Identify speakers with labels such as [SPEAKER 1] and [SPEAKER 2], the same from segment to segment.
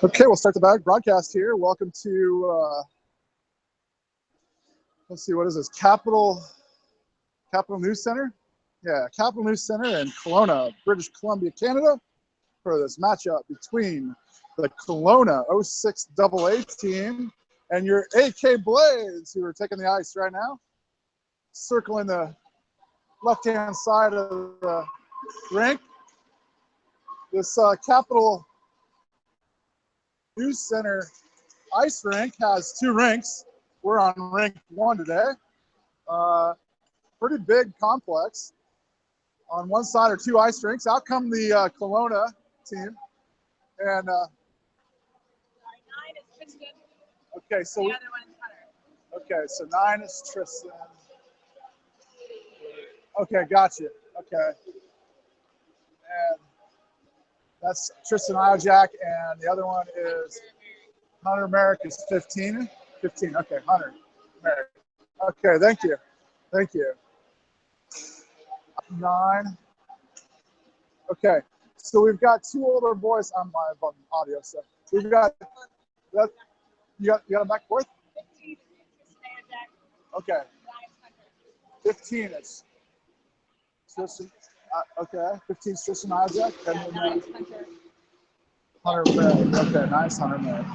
[SPEAKER 1] Okay, we'll start the broadcast here. Welcome to, let's see, what is this? Capital News Center? Yeah, Capital News Center in Kelowna, British Columbia, Canada, for this matchup between the Kelowna 06's AA team and your AK Blades, who are taking the ice right now, circling the left-hand side of the rink. This Capital News Center ice rink has two rinks. We're on rink 1 today. Pretty big complex. On one side are two ice rinks. Out come the Kelowna team. And
[SPEAKER 2] 9 is Tristan.
[SPEAKER 1] Okay, so
[SPEAKER 2] the other one is Hunter.
[SPEAKER 1] Okay, so 9 is Tristan. Okay, gotcha. Okay. And that's Tristan Iojak, and the other one is Hunter Merrick is 15. 15, okay, Hunter Merrick. Okay, thank you. Thank you. 9. Okay, so we've got two older boys on my audio, so we've got that. You got them back and forth?
[SPEAKER 2] 15 is Tristan Iojak.
[SPEAKER 1] Okay.
[SPEAKER 2] 9 is Hunter.
[SPEAKER 1] 15 is Tristan. Okay, 15 is Tristan Iojak.
[SPEAKER 2] And 9 is Hunter.
[SPEAKER 1] Hunter Merrick. Okay, nice, Hunter Merrick.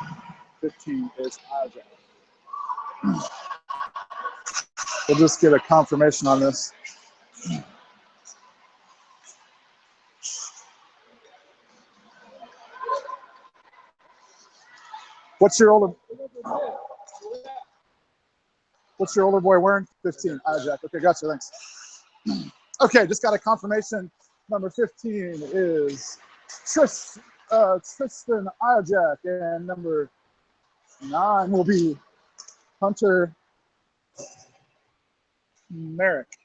[SPEAKER 1] 15 is Iojak. We'll just get a confirmation on this. What's your older boy wearing? 15, Iojak. Okay, gotcha, thanks. Okay, just got a confirmation. Number 15 is Tristan Iojak, and number 9 will be Hunter Merrick.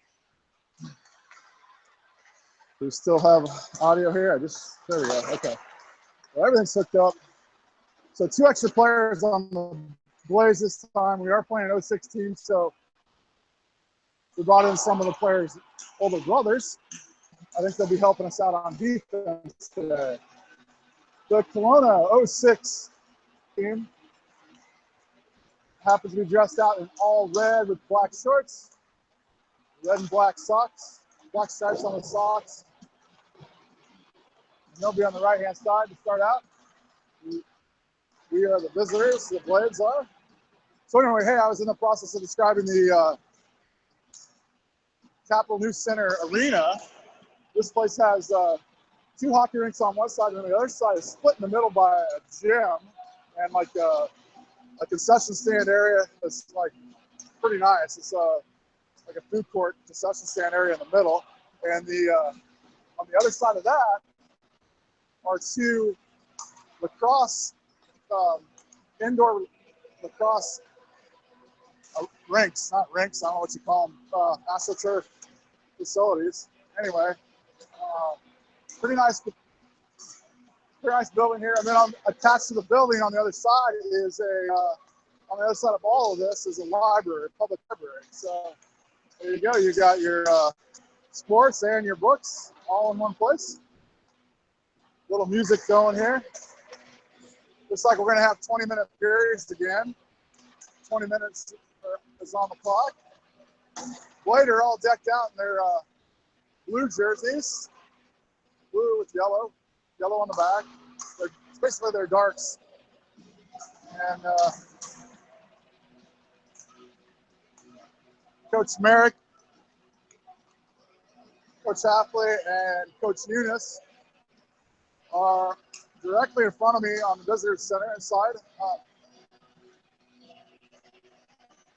[SPEAKER 1] We still have audio here. There we go. Okay. Well, everything's hooked up. So 2 extra players on the Blaze this time. We are playing an 06 team, so we brought in some of the players' older brothers. I think they'll be helping us out on defense today. The Kelowna 06 team happens to be dressed out in all red with black shorts, red and black socks, black stripes on the socks. And they'll be on the right-hand side to start out. We are the visitors, the Blades are. So anyway, hey, I was in the process of describing the Capital News Center arena. This place has 2 hockey rinks on one side, and the other side is split in the middle by a gym and like a concession stand area that's like pretty nice. It's like a food court concession stand area in the middle. And on the other side of that are 2 lacrosse, indoor lacrosse rinks, not rinks, I don't know what you call them, AstroTurf facilities. Anyway, pretty nice building here. And then attached to the building on the other side is on the other side of all of this is a library, a public library. So there you go. You got your sports and your books all in one place. Little music going here. Looks like we're going to have 20-minute periods again. 20 minutes is on the clock. Blade are all decked out in their blue jerseys. Blue with yellow on the back. It's basically their darks. And Coach Merrick, Coach Hafley, and Coach Eunice are directly in front of me on the visitors center inside.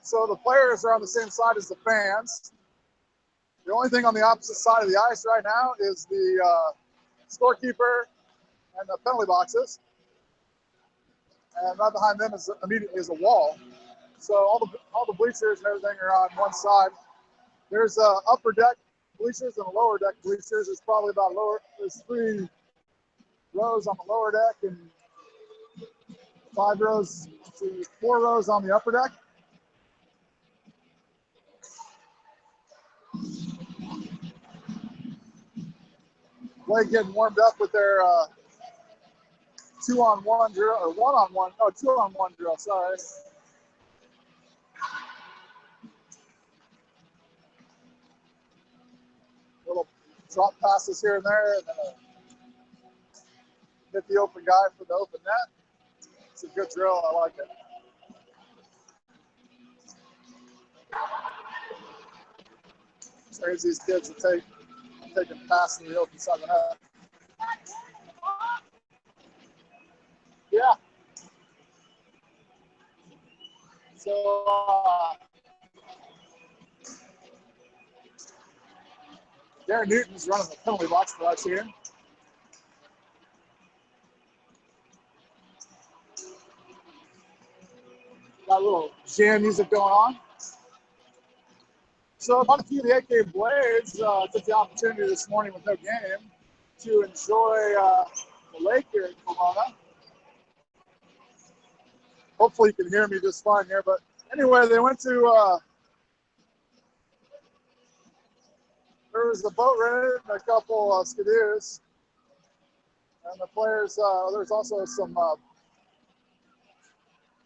[SPEAKER 1] So the players are on the same side as the fans. The only thing on the opposite side of the ice right now is the scorekeeper and the penalty boxes. And right behind them is immediately is a wall. So all the bleachers and everything are on one side. There's upper deck bleachers and lower deck bleachers. There's probably there's 3 rows on the lower deck and 5 rows to 4 rows on the upper deck. Blade getting warmed up with their 2-on-1 drill, or 1-on-1, no, 2-on-1 drill, sorry. Little drop passes here and there, and then hit the open guy for the open net. It's a good drill, I like it. Trains these kids to take a pass in the open side of the net. Yeah. So, Darren Newton's running the penalty box for us here. Got a little jam music going on. So a few of the AK Blades took the opportunity this morning with no game to enjoy the lake here in Kelowna. Hopefully you can hear me just fine here, but anyway, they went to, there was a boat rented and a couple skidoos. And the players, there's also some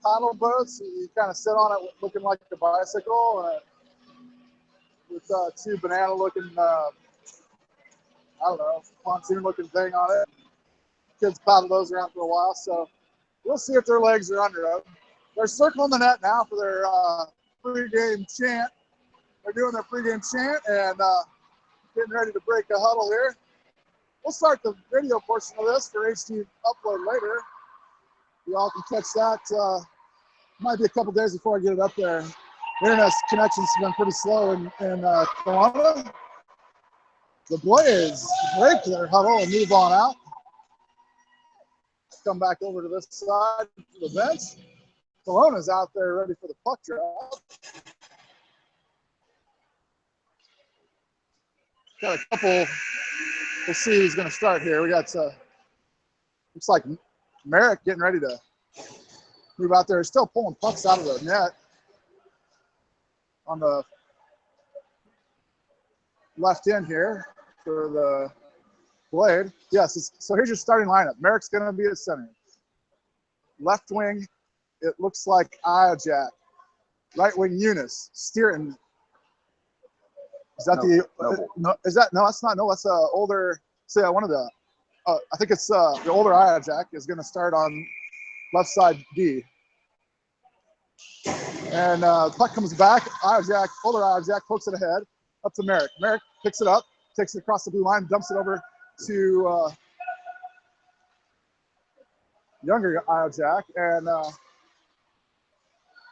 [SPEAKER 1] paddle boats. You kind of sit on it looking like a bicycle with two banana-looking, I don't know, pontoon-looking thing on it. Kids paddle those around for a while, so we'll see if their legs are under them. They're circling the net now for their pregame chant. They're doing their pregame chant and getting ready to break a huddle here. We'll start the video portion of this for HD upload later. You all can catch that. Might be a couple days before I get it up there. Internet connections have been pretty slow in Kelowna. The Blades break their huddle and move on out. Come back over to this side to the bench. Kelowna's out there ready for the puck drop. Got a couple. We'll see who's going to start here. We got, looks like Merrick getting ready to move out there. He's still pulling pucks out of the net on the left end here for the Blade. Yes, so here's your starting lineup. Merrick's going to be at center. Left wing, it looks like Iojak. Right wing, Eunice. Steering. Is that no, is that, no, that's not, no, that's older, so yeah, one of the, I think it's the older Iojak is going to start on left side D. And puck comes back, Iojak, older Iojak pokes it ahead, up to Merrick. Merrick picks it up, takes it across the blue line, dumps it over to younger Iojak, and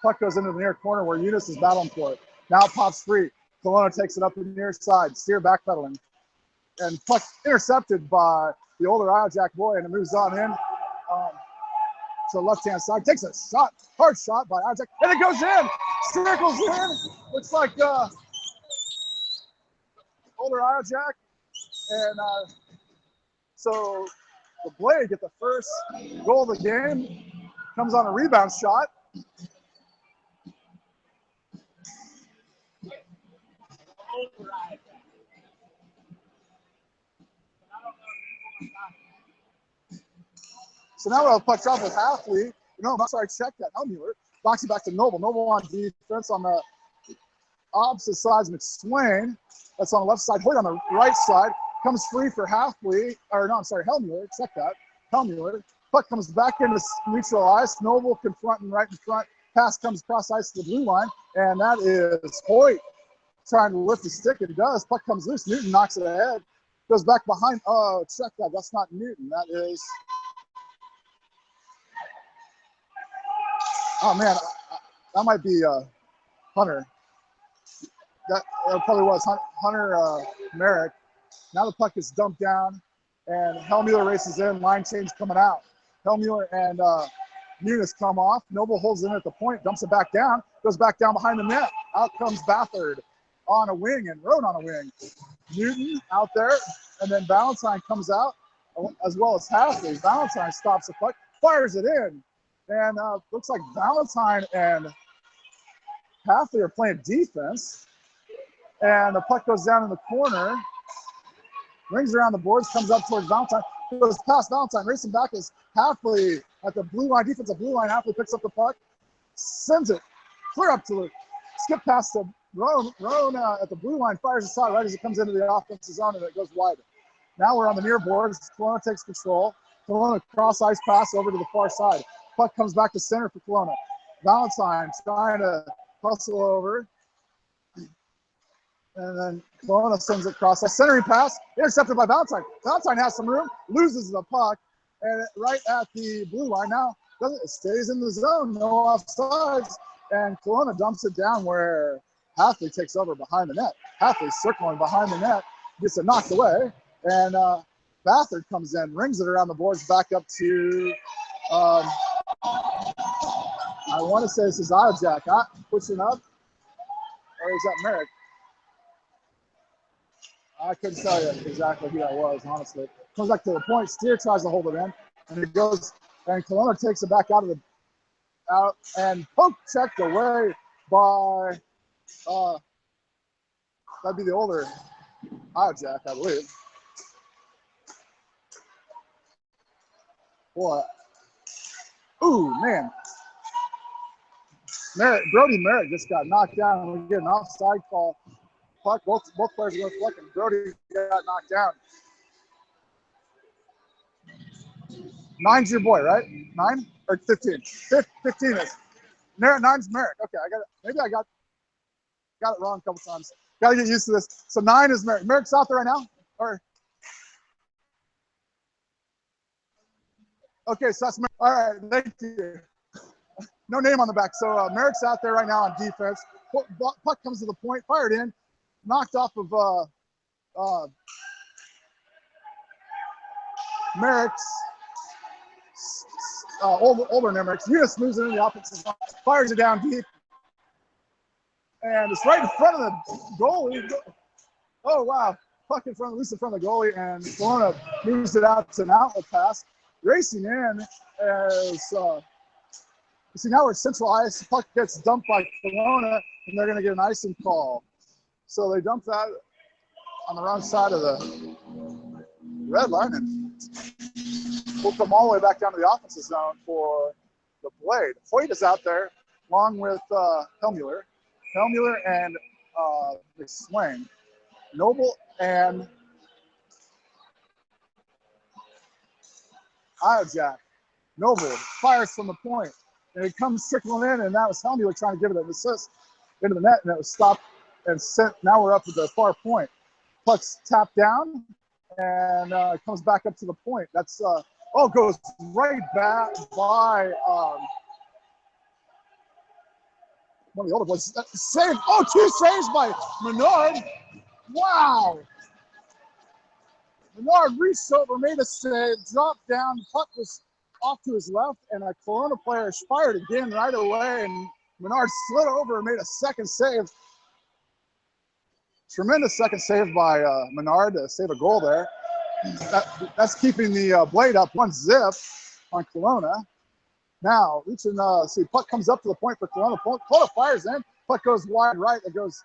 [SPEAKER 1] puck goes into the near corner where Eunice is battling for it. Now it pops free. Kelowna takes it up the near side, Steer backpedaling. And puck intercepted by the older Iojak boy, and it moves on in to the left-hand side. Takes a shot, hard shot by Iojak, and it goes in! Circles in! Looks like older Iojak. And so the Blade get the first goal of the game. Comes on a rebound shot. So now we'll have puck drop with Halfley. No, I'm sorry, check that. Helmuller. Boxing back to Noble. Noble on defense on the opposite side. McSwain. That's on the left side. Hoyt on the right side. Comes free for Halfley. Or no, I'm sorry, Helmuller. Check that. Helmuller. Puck comes back into neutral ice. Noble confronting right in front. Pass comes across ice to the blue line. And that is Hoyt trying to lift the stick. It does. Puck comes loose. Newton knocks it ahead. Goes back behind. Oh, check that. That's not Newton. That is. Oh man, that might be Hunter. That probably was Hunter Merrick. Now the puck is dumped down, and Helmuller races in. Line change coming out. Helmuller and Eunice come off. Noble holds it in at the point, dumps it back down, goes back down behind the net. Out comes Bafford on a wing and Roan on a wing. Newton out there, and then Valentine comes out as well as Halfley. Valentine stops the puck, fires it in. And looks like Valentine and Halfley are playing defense. And the puck goes down in the corner, rings around the boards, comes up towards Valentine. goes past Valentine, racing back is Halfley at the blue line, defensive blue line. Halfley picks up the puck, sends it clear up to the skip past the Roan. Roan at the blue line fires aside right as it comes into the offensive zone and it goes wide. Now we're on the near boards. Kelowna takes control. Kelowna cross ice pass over to the far side. Puck comes back to center for Kelowna. Valentine trying to hustle over. And then Kelowna sends it across. A centering pass, intercepted by Valentine. Valentine has some room, loses the puck, and right at the blue line now, it stays in the zone, no offsides, and Kelowna dumps it down where Halfley takes over behind the net. Halfley circling behind the net, gets it knocked away, and Bathard comes in, rings it around the boards back up to, I want to say this is Iojak, pushing up, or is that Merrick? I couldn't tell you exactly who that was, honestly. Comes back to the point. Steer tries to hold it in, and it goes. And Kelowna takes it back out and poke checked away by. That'd be the older Iojak, I believe. Boy, ooh man, Brody Merrick just got knocked down, and we get an offside call. Puck, both players are going to flick, and Brody got knocked down. 9's your boy, right? 9 or 15? 15 is. 9's Merrick. Okay, maybe I got it wrong a couple times. Got to get used to this. So 9 is Merrick. Merrick's out there right now? Or okay, so that's Merrick. All right, thank you. No name on the back. So Merrick's out there right now on defense. Puck comes to the point, fired in. Knocked off of Merrick's, older Merrick's. Eunice moves it in the offensive zone, fires it down deep. And it's right in front of the goalie. Oh, wow. Puck in front, loose in front of the goalie, and Kelowna moves it out to an outlet pass. Racing in as, you see now we're central ice. The puck gets dumped by Kelowna, and they're going to get an icing call. So they dump that on the wrong side of the red line, and we'll come all the way back down to the offensive zone for the Blade. Hoyt is out there along with Helmuller and McSwain. Noble and Iojak. Noble fires from the point, and it comes trickling in, and that was Helmuller trying to give it an assist into the net, and it was stopped and sent. Now we're up at the far point. Puck's tapped down, and comes back up to the point. That's goes right back by one of the older boys. Save! Oh, 2 saves by Menard. Wow! Menard reached over, made a save, dropped down. Puck was off to his left, and a Kelowna player fired again right away, and Menard slid over and made a second save. Tremendous second save by Menard to save a goal there. That's keeping the Blade up 1-0 on Kelowna. Now, reaching, see, puck comes up to the point for Kelowna. Kelowna fires in. Puck goes wide right. It goes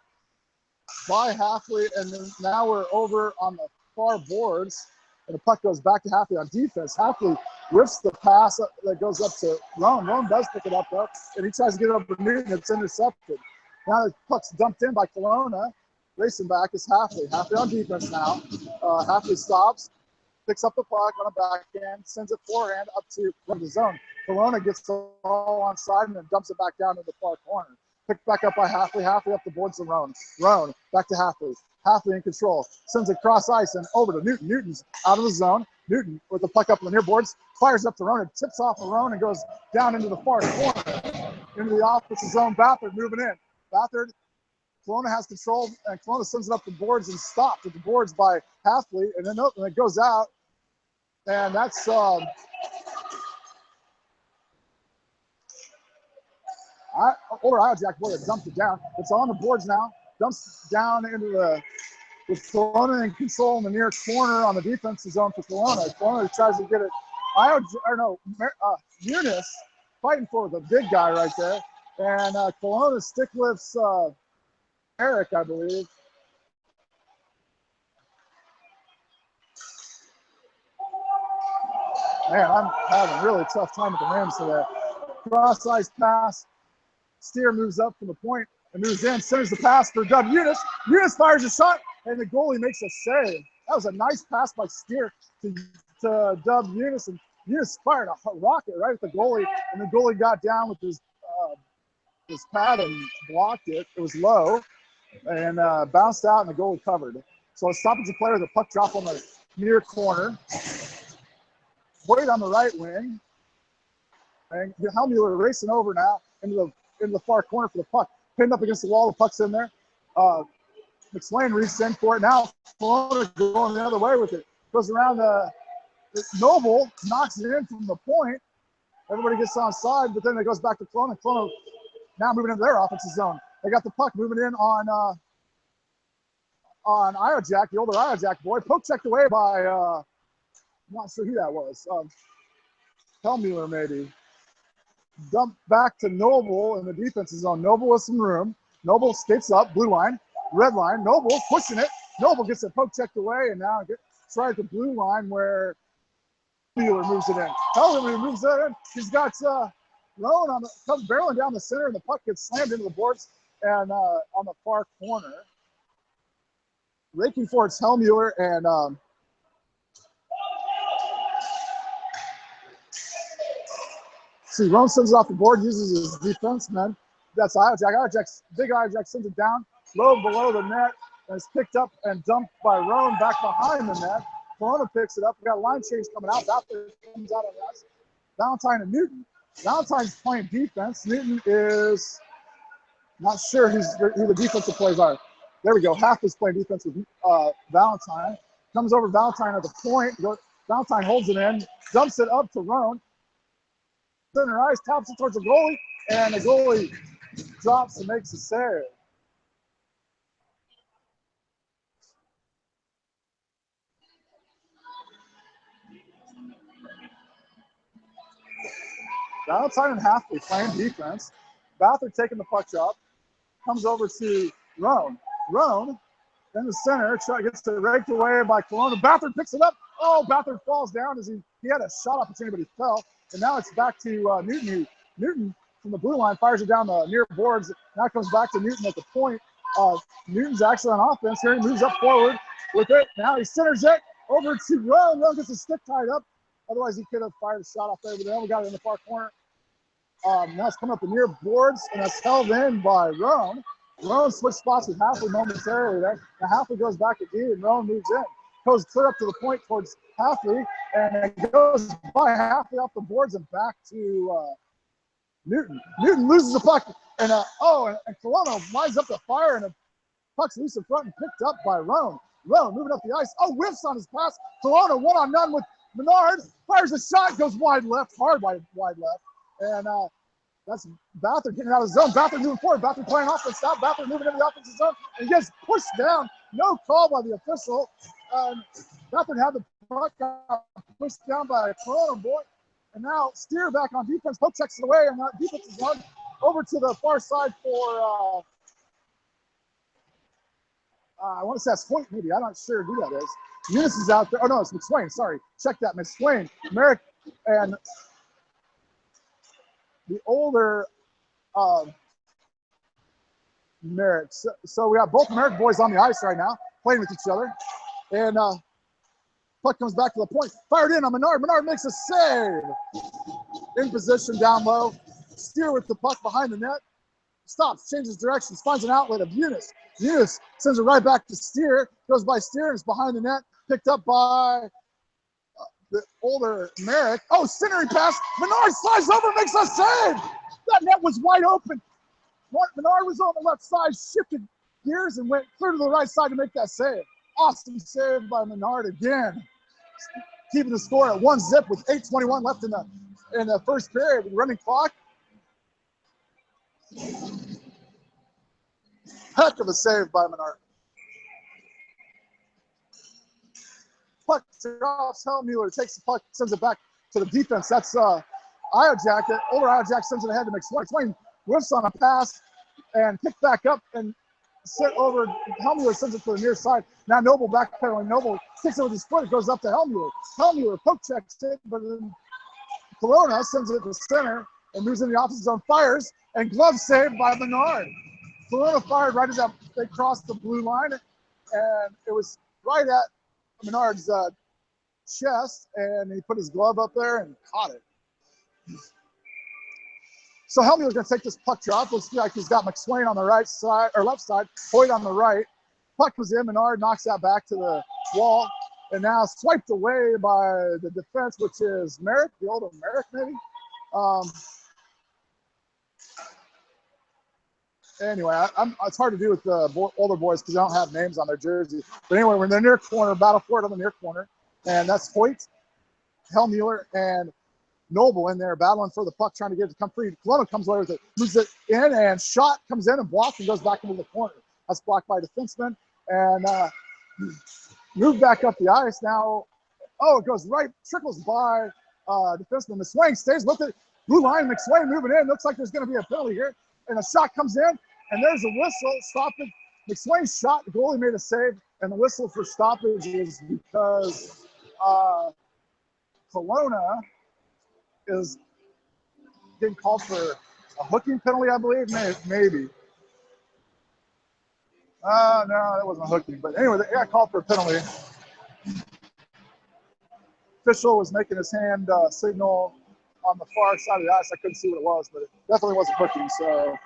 [SPEAKER 1] by Halfley, and then now we're over on the far boards, and the puck goes back to Halfley on defense. Halfley whips the pass that goes up to Roan. Roan does pick it up, though, and he tries to get it up to Newton. It's intercepted. Now the puck's dumped in by Kelowna. Racing back is Halfley. Halfley on defense now. Halfley stops, picks up the puck on a backhand, sends it forehand up to the zone. Kelowna gets all on side and then dumps it back down to the far corner. Picked back up by Halfley. Halfley up the boards to Roan. Roan back to Halfley. Halfley in control. Sends it cross ice and over to Newton. Newton's out of the zone. Newton with the puck up in the near boards. Fires up to Roan and tips off the Roan and goes down into the far corner. Into the offensive zone. Bathard moving in. Bathard. Kelowna has control, and Kelowna sends it up the boards and stopped at the boards by Halfley, and then it goes out, and that's older Iojak boy that dumped it down. It's on the boards now. Dumps down into with Kelowna in control in the near corner on the defensive zone for Kelowna. Kelowna tries to get it. Eunice fighting for the big guy right there, and Kelowna stick lifts. Eric, I believe. Man, I'm having a really tough time with the Rams today. Cross ice pass. Steer moves up from the point and moves in, centers the pass for Dub Eunice. Eunice fires a shot, and the goalie makes a save. That was a nice pass by Steer to Dub Eunice, and Eunice fired a rocket right at the goalie, and the goalie got down with his pad and blocked it. It was low, and bounced out, and the goalie covered. So a stoppage of play with a puck drop on the near corner. Wade on the right wing, and Hellmuller racing over now into the far corner for the puck. Pinned up against the wall, the puck's in there. McSwain reaches in for it. Now Kelowna going the other way with it. Goes around Noble, knocks it in from the point. Everybody gets on side, but then it goes back to Kelowna. Kelowna now moving into their offensive zone. They got the puck moving in on Iojack, the older Iojack boy. Poke checked away by, I'm not sure who that was. Hellmuller maybe. Dump back to Noble in the defensive zone. Noble with some room. Noble skates up, blue line, red line. Noble pushing it. Noble gets it poke checked away, and now gets right at the blue line where Hellmuller moves it in. Hellmuller moves it in. He's got Rowan comes barreling down the center, and the puck gets slammed into the boards and on the far corner. Raking for it's Hellmuller, and see, Rowan sends it off the board, uses his defenseman. That's Iojack. Big Iojack sends it down, low below the net, and it's picked up and dumped by Rowan back behind the net. Kelowna picks it up. We got a line change coming out. Valentine comes out on us. Valentine and Newton. Valentine's playing defense. Newton is not sure who the defensive players are. There we go. Half is playing defense with Valentine. Comes over Valentine at the point. Valentine holds it in, dumps it up to Rowan. Center ice, taps it towards the goalie, and the goalie drops and makes a save. Valentine and Halfley playing defense. Bathard taking the puck up, comes over to Roan. Roan in the center, gets it raked away by Kelowna. Bathard picks it up. Oh, Bathard falls down as he had a shot opportunity, but he fell. And now it's back to Newton. Newton from the blue line fires it down the near boards. Now it comes back to Newton at the point. Newton's actually on offense here. He moves up forward with it. Now he centers it over to Roan. Roan gets his stick tied up. Otherwise, he could have fired a shot off there, but then we got it in the far corner. Now it's coming up the near boards, and that's held in by Roan. Roan switched spots with Halfley momentarily there. Now Halfley goes back to D, and Roan moves in. Goes clear up to the point towards Halfley, and it goes by Halfley off the boards and back to Newton. Newton loses the puck, and Kelowna lines up the fire, and the puck's loose in front and picked up by Roan. Roan moving up the ice. Oh, whiffs on his pass. Kelowna one-on-none with Menard. Fires a shot, goes wide left, hard wide left. And that's Bathard getting out of the zone. Bathard moving forward. Bathard playing offense now. Bathard moving into the offensive zone. And he gets pushed down. No call by the official. Bathard had the puck pushed down by a Kelowna boy. And now Steer back on defense. Poke checks it away. And that defense is run over to the far side for, I want to say that's Hoyt maybe. I'm not sure who that is. Eunice is out there. Oh, no, it's McSwain. Sorry. Check that. McSwain. Merrick and the older Merrick. So we have both Merrick boys on the ice right now, playing with each other. And puck comes back to the point. Fired in on Menard. Menard makes a save. In position down low. Steer with the puck behind the net. Stops, changes directions, finds an outlet of Eunice. Eunice sends it right back to Steer. Goes by Steer and is behind the net. Picked up by the older Merrick. Oh, centering pass. Menard slides over, makes a save. That net was wide open. Menard was on the left side, shifted gears and went clear to the right side to make that save. Awesome save by Menard again. Keeping the score at 1-0 with 8:21 left in the first period with running clock. Heck of a save by Menard. Puck drops. Hellmuller takes the puck, sends it back to the defense. That's Iojack. Older Iojack sends it ahead to McSwain. McSwain whiffs on a pass and picked back up, and sit over, Helmuller sends it to the near side. Now Noble backpedaling. Noble kicks it with his foot. It goes up to Helmuller. Helmuller poke checks it, but then Kelowna sends it to center and moves in the opposite zone, fires, and glove saved by Menard. Kelowna fired right as they crossed the blue line, and it was right at Menard's chest, and he put his glove up there and caught it. So Helmuller's going to take this puck drop. Looks like he's got McSwain on the right side, or left side, Hoyt on the right. Puck was in, Menard knocks that back to the wall, and now swiped away by the defense, which is Merrick, the older Merrick maybe. Anyway, it's hard to do with the older boys because they don't have names on their jersey. But anyway, we're in the near corner, battle for it on the near corner, and that's Hoyt, Helmuller, and Noble in there battling for the puck, trying to get it to come free. Kelowna comes away with it, moves it in, and shot comes in and blocked and goes back into the corner. That's blocked by a defenseman, and moved back up the ice. Now, it goes right, trickles by defenseman. McSwain stays with it. Blue line, McSwain moving in. Looks like there's going to be a penalty here. And a shot comes in, and there's a whistle. Stoppage. McSwain shot. The goalie made a save, and the whistle for stoppage is because Kelowna is getting called for a hooking penalty, I believe. Maybe. No, that wasn't a hooking. But anyway, they got called for a penalty. Official was making his hand signal on the far side of the ice. I couldn't see what it was, but it definitely wasn't hooking. So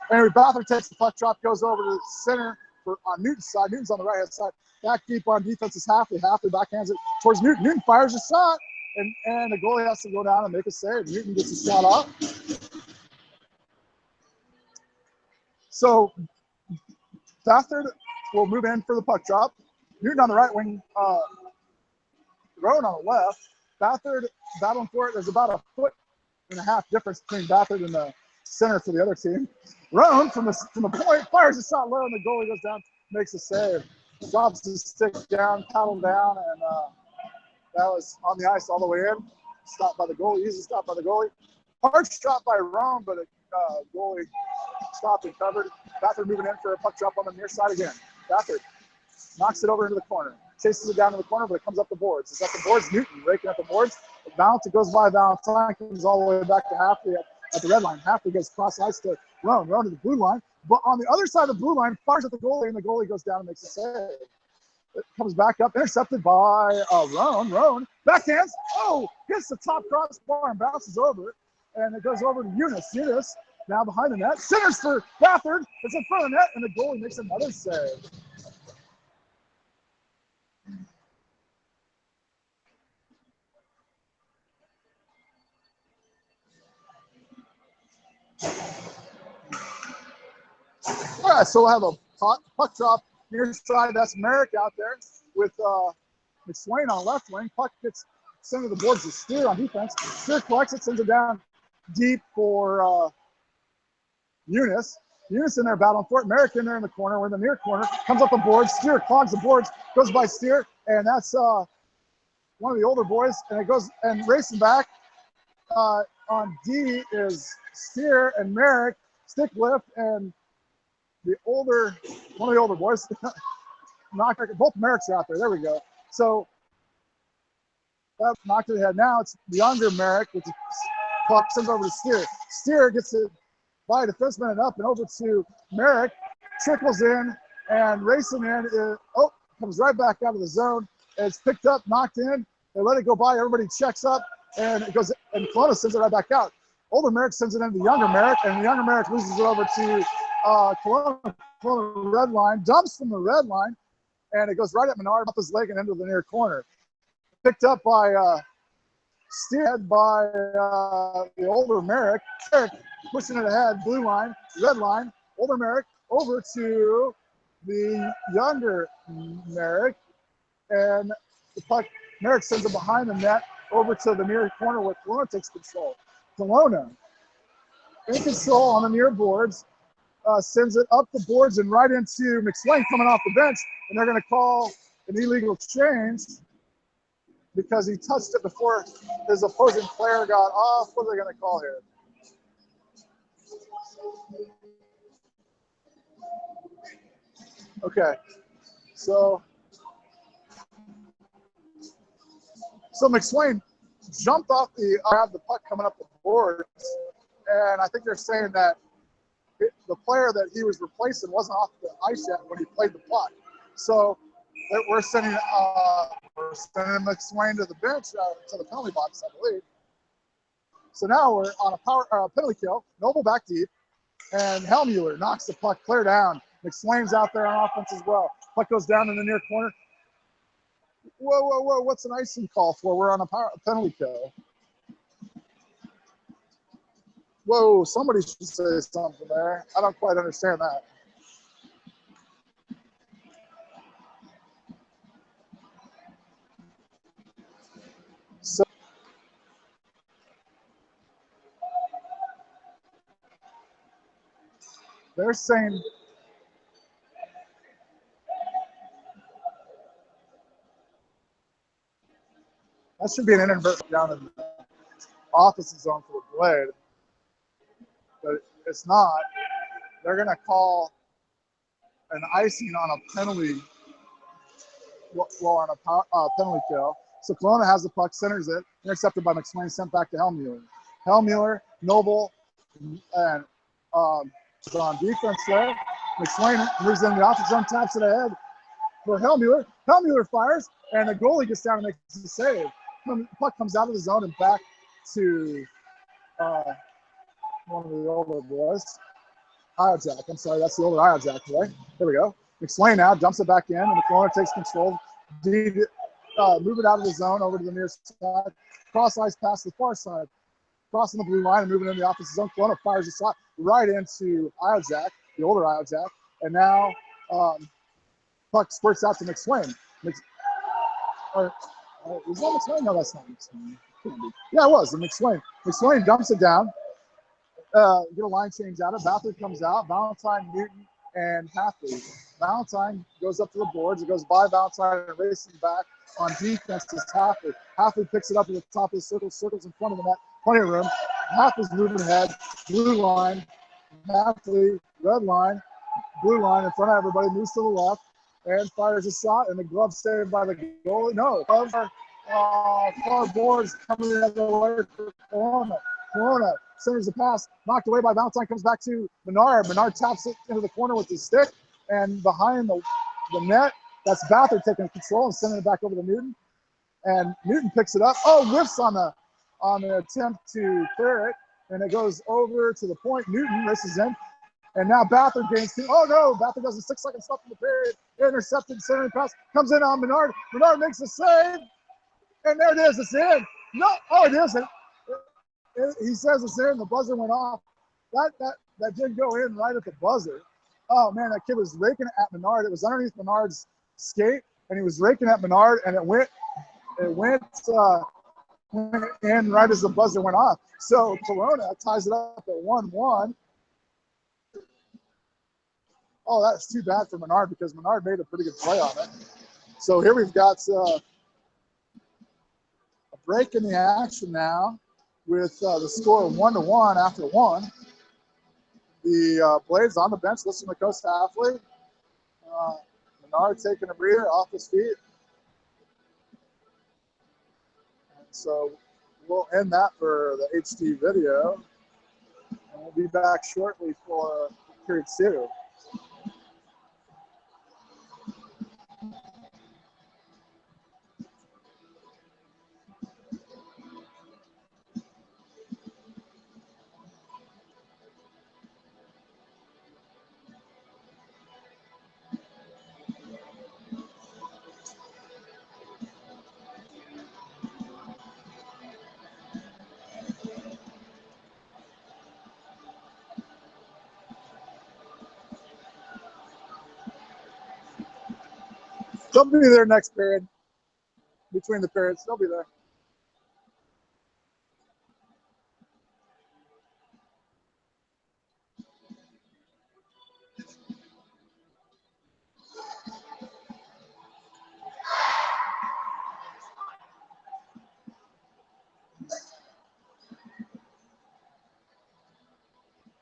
[SPEAKER 1] anyway, Bathurst takes the puck drop, goes over to the center on Newton's side. Newton's on the right-hand side. Back deep on defense is Halfley. Halfley backhands it towards Newton. Newton fires a shot, and the goalie has to go down and make a save. Newton gets a shot off. So Bathurst will move in for the puck drop. Newton on the right wing, Rowan on the left. Bathurst battling for it. There's about a 1.5 foot difference between Bathurst and the center for the other team. Rowan from the point fires a shot low, and the goalie goes down, makes a save. Drops his stick down, paddled down, and that was on the ice all the way in. Stopped by the goalie, easy stop by the goalie. Hard shot by Rowan, but a goalie stopped and covered. Bathurst moving in for a puck drop on the near side again. Bathurst knocks it over into the corner. Chases it down to the corner, but it comes up the boards. It's up the boards. Newton raking up the boards. Bounce, it goes by Valentine, comes all the way back to Halfley at the red line. Halfley gets cross ice to Rowan to the blue line. But on the other side of the blue line, fires at the goalie, and the goalie goes down and makes a save. It comes back up, intercepted by Rowan. Rowan backhands. Hits the top crossbar and bounces over. And it goes over to Eunice. Eunice now behind the net. Centers for Bathurst. It's in front of the net, and the goalie makes another save. All right, so we'll have a puck drop near side. That's Merrick out there with McSwain on the left wing. Puck gets sent to the boards to Steer on defense. Steer collects it, sends it down deep for Eunice. Eunice in there battling for it. Merrick in there in the corner. We're in the near corner. Comes up the boards. Steer clogs the boards. Goes by Steer, and that's one of the older boys. And it goes and racing back on D is Steer and Merrick. Stick lift and one of the older boys, both Merricks are out there. There we go. So that knocked it ahead. Now it's the younger Merrick, which puck sends over to Steer. Steer gets it by a defenseman and up and over to Merrick. Trickles in and racing in. Comes right back out of the zone. It's picked up, knocked in. They let it go by. Everybody checks up, and it goes. And Kelowna sends it right back out. Older Merrick sends it into the younger Merrick, and the younger Merrick loses it over to Kelowna red line, dumps from the red line, and it goes right at Menard, up his leg and into the near corner. Picked up by Steered by the older Merrick. Merrick pushing it ahead, blue line, red line, older Merrick over to the younger Merrick, and the puck, Merrick sends it behind the net over to the near corner where Kelowna takes control. Kelowna in control on the near boards. Sends it up the boards and right into McSwain coming off the bench, and they're going to call an illegal change because he touched it before his opposing player got off. What are they going to call here? Okay, so McSwain jumped off grabbed the puck coming up the boards, and I think they're saying that the player that he was replacing wasn't off the ice yet when he played the puck. So we're sending McSwain to the bench, to the penalty box, I believe. So now we're on a penalty kill. Noble back deep, and Hellmuller knocks the puck clear down. McSwain's out there on offense as well. Puck goes down in the near corner. Whoa! What's an icing call for? We're on a penalty kill. Whoa! Somebody should say something there. I don't quite understand that. So they're saying that should be an inadvertent down in the offensive zone for the Blade, but it's not. They're going to call an icing on a penalty, on a penalty kill. So Kelowna has the puck, centers it, intercepted by McSwain, sent back to Hellmuller. Hellmuller, Noble, and is on defense there. McSwain moves in the offensive zone, taps it ahead for Hellmuller. Hellmuller fires, and the goalie gets down and makes a save. The puck comes out of the zone and back to one of the older boys. Iozak, I'm sorry, that's the older Iozak boy. There we go. McSwain now dumps it back in, and the Kelowna takes control. Move it out of the zone over to the near side. Cross ice pass to the far side. Crossing the blue line and moving in the offensive zone. Kelowna fires a shot right into Iozak, the older Iozak. And now puck squirts out to McSwain. Was that McSwain? No, that's not McSwain. Yeah, it was. McSwain. McSwain dumps it down. Get a line change out of. Bathurst comes out. Valentine, Newton, and Halfley. Valentine goes up to the boards. It goes by Valentine and races back on defense to Halfley. Halfley picks it up at the top of the circle, circles in front of the net. Plenty of room. Halfley's moving ahead. Blue line. Halfley, red line. Blue line in front of everybody. Moves to the left and fires a shot. And the glove saved by the goalie. No, gloves are far boards coming the other way for Kelowna. Kelowna centers the pass, knocked away by Valentine, comes back to Menard. Menard taps it into the corner with his stick, and behind the net, that's Bathurst taking control and sending it back over to Newton. And Newton picks it up. Oh, whiffs on the attempt to clear it, and it goes over to the point. Newton races in, and now Bathurst gains two. Oh no, Bathurst does a 6 second stop in the period. Intercepted, centering pass, comes in on Menard. Menard makes a save, and there it is, it's in. No, oh, it isn't. He says it's in. The buzzer went off. That did go in right at the buzzer. Oh man, that kid was raking it at Menard. It was underneath Menard's skate, and he was raking at Menard, and it went in right as the buzzer went off. So Kelowna ties it up at 1-1. Oh, that's too bad for Menard because Menard made a pretty good play on it. So here we've got a break in the action now, with the score 1-1 after one. The Blades on the bench, listen to Coach Halfley. Menard taking a breather off his feet. And so we'll end that for the HD video. And we'll be back shortly for period 2. They'll be there next period. Between the periods, they'll be there.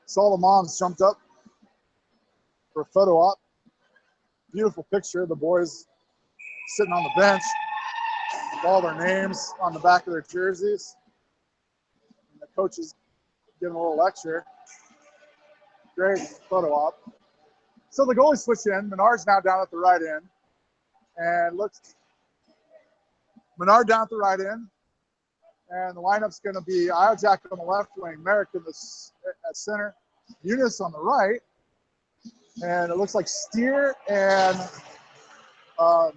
[SPEAKER 1] Saw the moms jumped up for a photo op. Beautiful picture. The boys sitting on the bench with all their names on the back of their jerseys. And the coaches giving a little lecture. Great photo op. So the goalie switch in. Menard's now down at the right end. And looks, Menard down at the right end. And the lineup's going to be Iojak on the left wing, Merrick at center, Eunice on the right. And it looks like Steer and the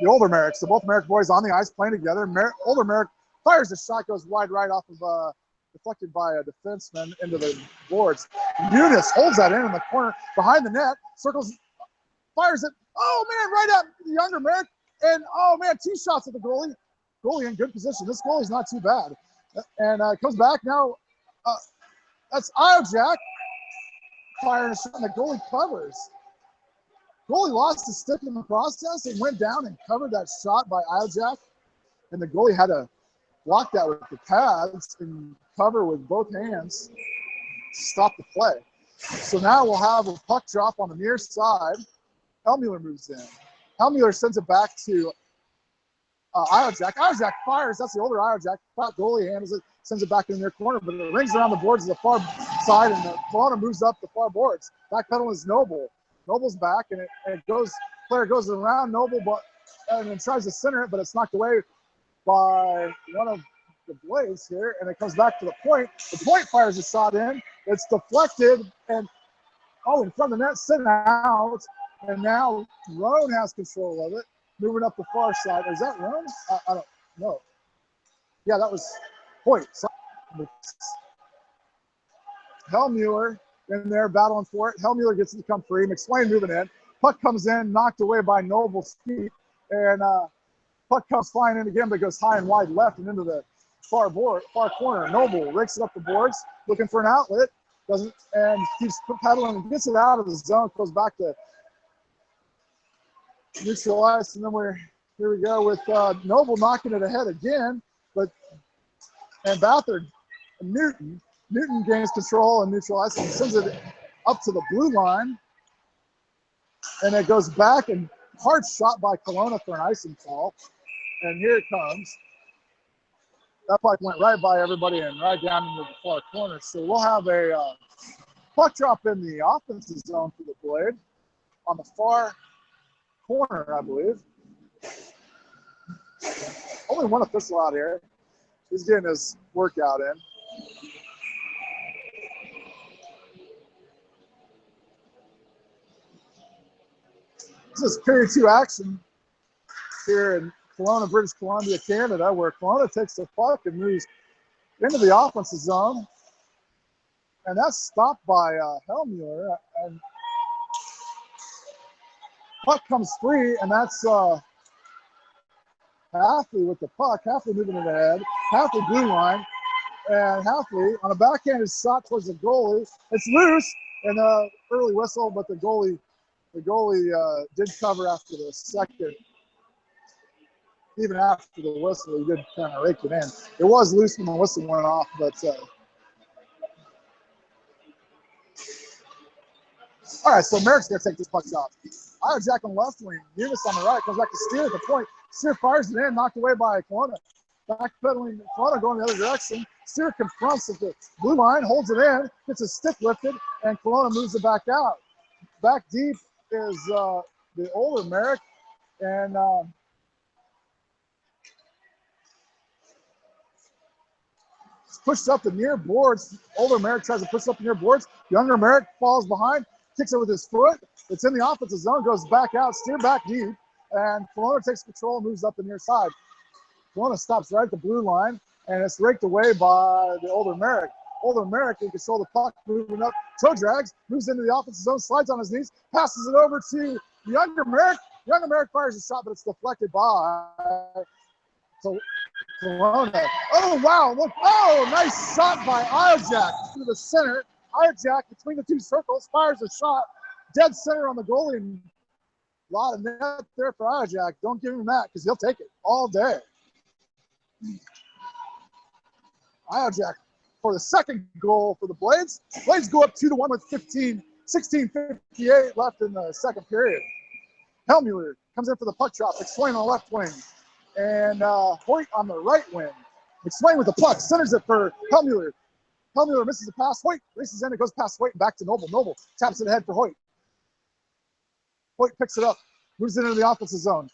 [SPEAKER 1] older Merrick. So both Merrick boys on the ice playing together. Older Merrick fires a shot, goes wide right off of deflected by a defenseman into the boards. Eunice holds that in the corner behind the net, circles, fires it. Oh man, right at the younger Merrick. And oh man, 2 shots at the goalie. Goalie in good position. This goalie's not too bad. And comes back now. That's Iojak firing a shot, and the goalie covers. Goalie lost his stick in the process and went down and covered that shot by Iojak. And the goalie had to block that with the pads and cover with both hands to stop the play. So now we'll have a puck drop on the near side. Helmuller moves in. Helmuller sends it back to Iojak. Iojak fires. That's the older Iojak. Goalie handles it, sends it back in the near corner, but it rings around the boards to the far side, and the Kelowna moves up the far boards. Backpedaling is Noble. Noble's back, and it goes. Player goes around Noble, and then tries to center it, but it's knocked away by one of the Blades here, and it comes back to the point. The point fires a shot in. It's deflected, and in front of the net, sent out. And now Roan has control of it, moving up the far side. Is that Roan? I don't know. Yeah, that was Point. Helmuller in there battling for it. Helmuller gets it to come free. McSwain moving in. Puck comes in, knocked away by Noble's feet. And puck comes flying in again, but goes high and wide left and into the far corner. Noble rakes it up the boards, looking for an outlet. Doesn't, and keeps pedaling and gets it out of the zone. Goes back to neutral ice, and then here we go with Noble knocking it ahead again, and Bathard and Newton gains control and neutral ice and sends it up to the blue line, and it goes back and hard shot by Kelowna for an icing call, and here it comes. That puck went right by everybody and right down into the far corner, so we'll have a puck drop in the offensive zone for the Blade on the far corner, I believe. Only one official out here. He's getting his workout in. This is period 2 action here in Kelowna, British Columbia, Canada, where Kelowna takes the puck and moves into the offensive zone. And that's stopped by Helmuller. And puck comes free, and that's Halfley with the puck. Halfley moving it ahead. Halfley blue line. And Halfley on a backhanded shot towards the goalie. It's loose, and early whistle, but the goalie did cover after the second. Even after the whistle, he did kind of rake it in. It was loose when the whistle went off, but all right, so Merrick's going to take this puck off. Iojak on the left wing. Eunice on the right. Comes back to Steer at the point. Steer fires it in, knocked away by Kelowna. Backpedaling Kelowna going the other direction. Steer confronts at the blue line, holds it in, gets his stick lifted, and Kelowna moves it back out. Back deep is the older Merrick, and it's pushed up the near boards. Older Merrick tries to push up the near boards. Younger Merrick falls behind, kicks it with his foot. It's in the offensive zone, goes back out, Steer back deep, and Kelowna takes control and moves up the near side. Kelowna stops right at the blue line, and it's raked away by the older Merrick. Older Merrick can control the puck, moving up, toe drags, moves into the offensive zone, slides on his knees, passes it over to younger Merrick. Younger Merrick fires a shot, but it's deflected by Kelowna. Oh, wow, look, nice shot by Iojak through the center. Iojak between the two circles, fires a shot, dead center on the goalie, and a lot of net there for Iojak. Don't give him that, because he'll take it all day. Iojak for the second goal for the Blades. Blades go up 2-1 with 15 16:58 left in the second period. Hellmuller comes in for the puck drop. McSwain on the left wing. And Hoyt on the right wing. McSwain with the puck. Centers it for Hellmuller. Hellmuller misses the pass. Hoyt races in. It goes past Hoyt and back to Noble. Noble taps it ahead for Hoyt. Hoyt picks it up. Moves it into the offensive zone.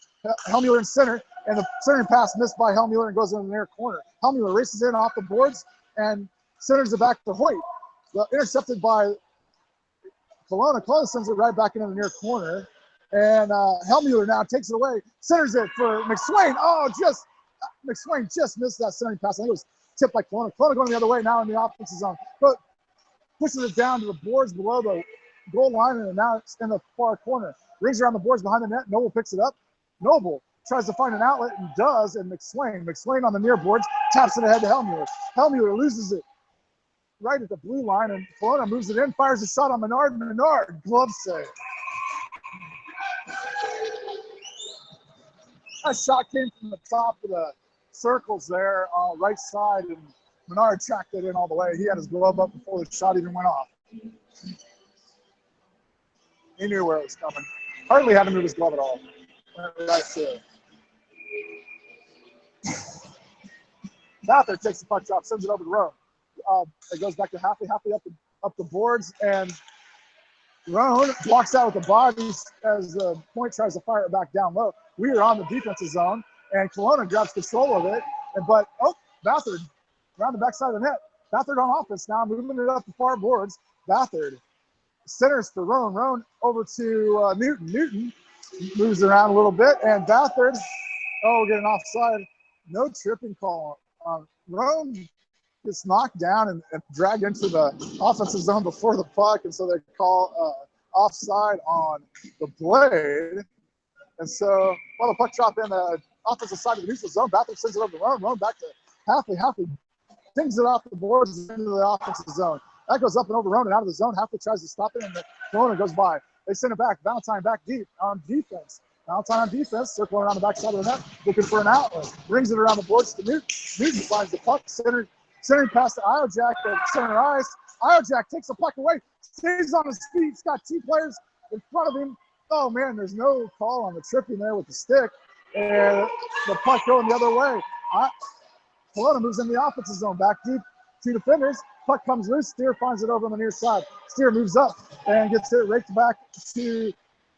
[SPEAKER 1] Hellmuller in center. And the centering pass missed by Hellmuller and goes into the near corner. Hellmuller races in off the boards and centers it back to Hoyt. Intercepted by Kelowna. Kelowna sends it right back into the near corner. And Hellmuller now takes it away. Centers it for McSwain. Oh, McSwain just missed that centering pass. I think it was tipped by Kelowna. Kelowna going the other way now in the offensive zone. But pushes it down to the boards below the goal line, and now it's in the far corner. Rings around the boards behind the net. Noble picks it up. Noble tries to find an outlet and does, and McSwain on the near boards taps it ahead to Hellmuller. Hellmuller loses it right at the blue line, and Kelowna moves it in, fires a shot on Menard. Menard, glove save. That shot came from the top of the circles there, right side, and Menard tracked it in all the way. He had his glove up before the shot even went off. He knew where it was coming. Hardly had to move his glove at all. That's it. Mather takes the puck drop, sends it over to Roan. It goes back to Halfley. Halfley up the boards, and Roan walks out with the bodies as the point tries to fire it back down low. We are on the defensive zone, and Kelowna grabs control of it. But Bathard around the backside of the net. Bathard on offense now, moving it up the far boards. Bathard centers for Roan. Roan over to Newton. Newton moves around a little bit, and Bathard, we're getting offside. No tripping call. Roan gets knocked down and dragged into the offensive zone before the puck, and so they call offside on the blade. And so while the puck drop in the offensive side of the neutral zone, Bathard sends it over to Roan. Roan back to Halfley. Halfley dings it off the boards into the offensive zone. That goes up and over Roan and out of the zone. Halfley tries to stop it, and the Kelowna goes by. They send it back. Valentine back deep on defense. Valentine on defense, circling around the backside of the net, looking for an outlet. Brings it around the boards to Newton. Newton finds the puck, centering past to Iojak at center ice. Iojak takes the puck away, stays on his feet. He's got two players in front of him. Oh, man, there's no call on the tripping there with the stick. And the puck going the other way. Kelowna moves in the offensive zone, back deep, two defenders. Puck comes loose. Steer finds it over on the near side. Steer moves up and gets it raked back to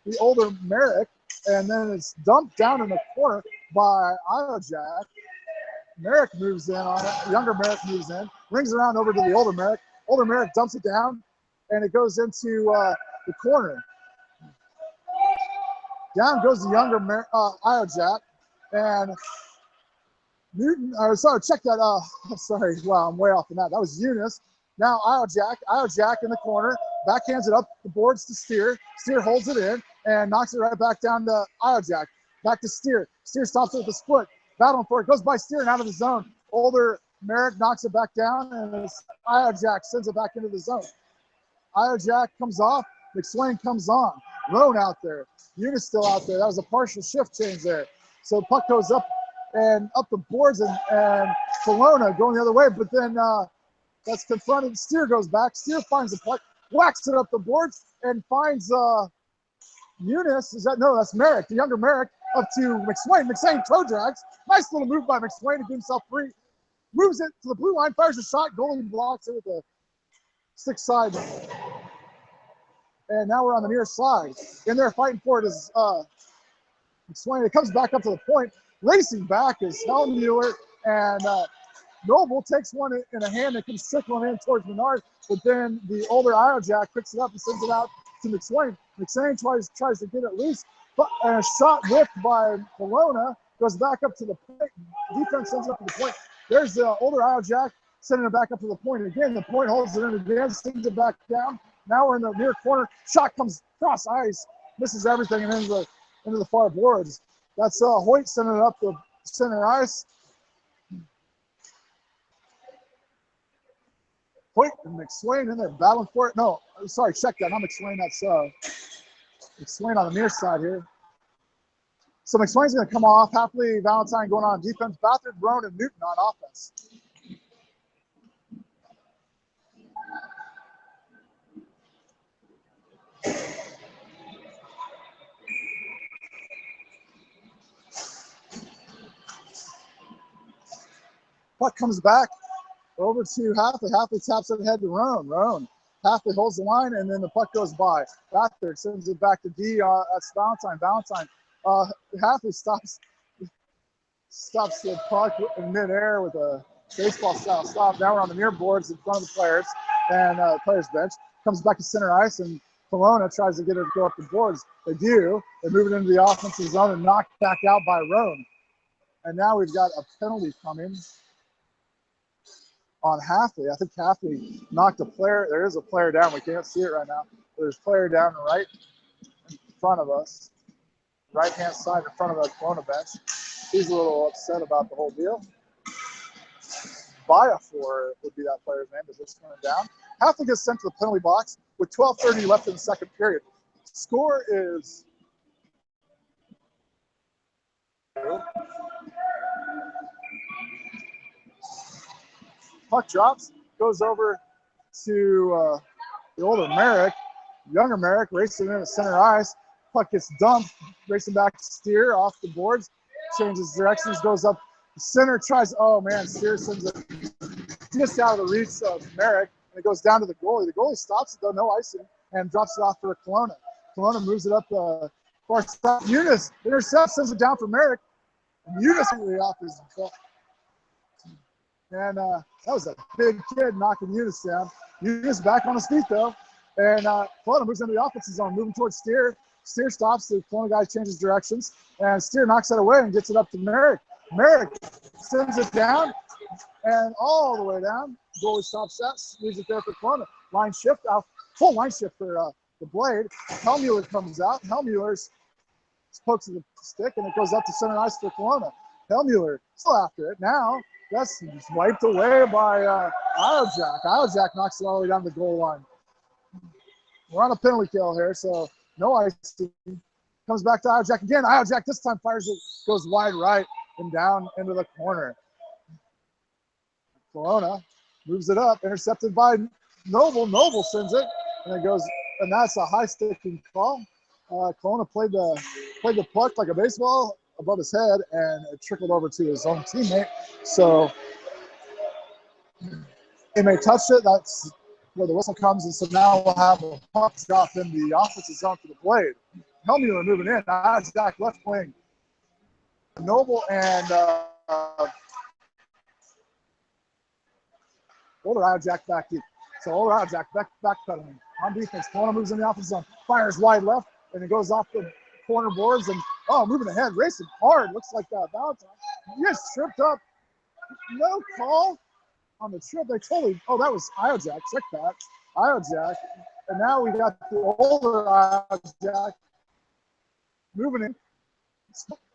[SPEAKER 1] the older Merrick. And then it's dumped down in the corner by Iojak. Merrick moves in on it. Younger Merrick moves in. Rings around over to the older Merrick. Older Merrick dumps it down, and it goes into the corner. Down goes the younger Iojak. And Newton, check that. Sorry, wow, I'm way off the map. That was Eunice. Now Iojak in the corner. Backhands it up the boards to Steer. Steer holds it in and knocks it right back down to Iojak. Back to Steer. Steer stops it with the split. Battling for it. Goes by Steer and out of the zone. Older Merrick knocks it back down, and Iojak sends it back into the zone. Iojak comes off. McSwain comes on. Roan out there. Eunice still out there. That was a partial shift change there. So puck goes up and up the boards, and Kelowna going the other way, but then that's confronted. Steer goes back. Steer finds the puck, whacks it up the boards, and finds Eunice. That's Merrick, the younger Merrick, up to McSwain. McSwain toe drags. Nice little move by McSwain to get himself free. Moves it to the blue line, fires a shot. Goalie blocks it with the stick side. And now we're on the near side. In there fighting for it is McSwain. It comes back up to the point. Racing back is Hellmuller, and Noble takes one in a hand and comes trickling in towards Menard, but then the older Iojak picks it up and sends it out to McSwain. McSwain tries to get it loose, but a shot whipped by Kelowna goes back up to the point. Defense sends it up to the point. There's the older Iojak sending it back up to the point again. The point holds it in advance, sends it back down. Now we're in the near corner. Shot comes across ice, misses everything, and into the far boards. That's Hoyt sending it up the center ice. Hoyt and McSwain in there battling for it. No, sorry, check that. Not McSwain. That's McSwain on the near side here. So McSwain's going to come off. Halfley, Valentine going on defense. Bathard, Roan, and Newton on offense. Puck comes back over to Halfley. Halfley taps it ahead to Roan. Roan. Halfley holds the line, and then the puck goes by. Bathurst sends it back to D. That's Valentine. Valentine. Halfley stops the puck in midair with a baseball-style stop. Now we're on the near boards in front of the players and players' bench. Comes back to center ice, and Kelowna tries to get her to go up the boards. They do. They move it into the offensive zone and knocked back out by Roan. And now we've got a penalty coming on Halfley. I think Halfley knocked a player. There is a player down. We can't see it right now. There's a player down right in front of us, right-hand side in front of the Kelowna bench. He's a little upset about the whole deal. Viafor would be that player's name, but just went down. Halfley gets sent to the penalty box with 12:30 left in the second period. Score is puck drops, goes over to the older Merrick, younger Merrick, racing in at center ice. Puck gets dumped, racing back to Steer off the boards, changes directions, goes up the center, tries, oh man, Steer sends it just out of the reach of Merrick, and it goes down to the goalie. The goalie stops it though, no icing, and drops it off for Kelowna. Kelowna moves it up the far side. Eunice intercepts, sends it down for Merrick. Eunice off his goal. And that was a big kid knocking Eunice down. Eunice back on his feet though. And Kelowna moves into the offensive zone, moving towards Steer. Steer stops, the Kelowna guy changes directions, and Steer knocks that away and gets it up to Merrick. Merrick sends it down, and all the way down. Goalie stops that, leaves it there for Kelowna. Line shift, full line shift for the Blade. Helmuller comes out. Helmuller pokes the stick, and it goes up to center ice for Kelowna. Helmuller still after it. Now, that's wiped away by Iojak. Iojak knocks it all the way down to the goal line. We're on a penalty kill here, so no icing. Comes back to Iojak again. Iojak this time fires it, goes wide right and down into the corner. Kelowna moves it up, intercepted by Noble. Noble sends it, and it goes, and that's a high sticking call. Kelowna played the puck like a baseball above his head, and it trickled over to his own teammate. So Ime touched it. That's where the whistle comes, and so now we'll have a puck drop in the offensive zone for the Blade. Helmuller moving in. Isaac left wing. Noble and older Iojak back deep. So older Iojak backpedaling on defense. Kelowna moves in the offensive zone, fires wide left, and it goes off the corner boards and moving ahead, racing hard. Looks like Valentine. Yes, tripped up. No call on the trip. They totally. Oh, that was Iojak. Check that. Iojak. And now we got the older Iojak moving in.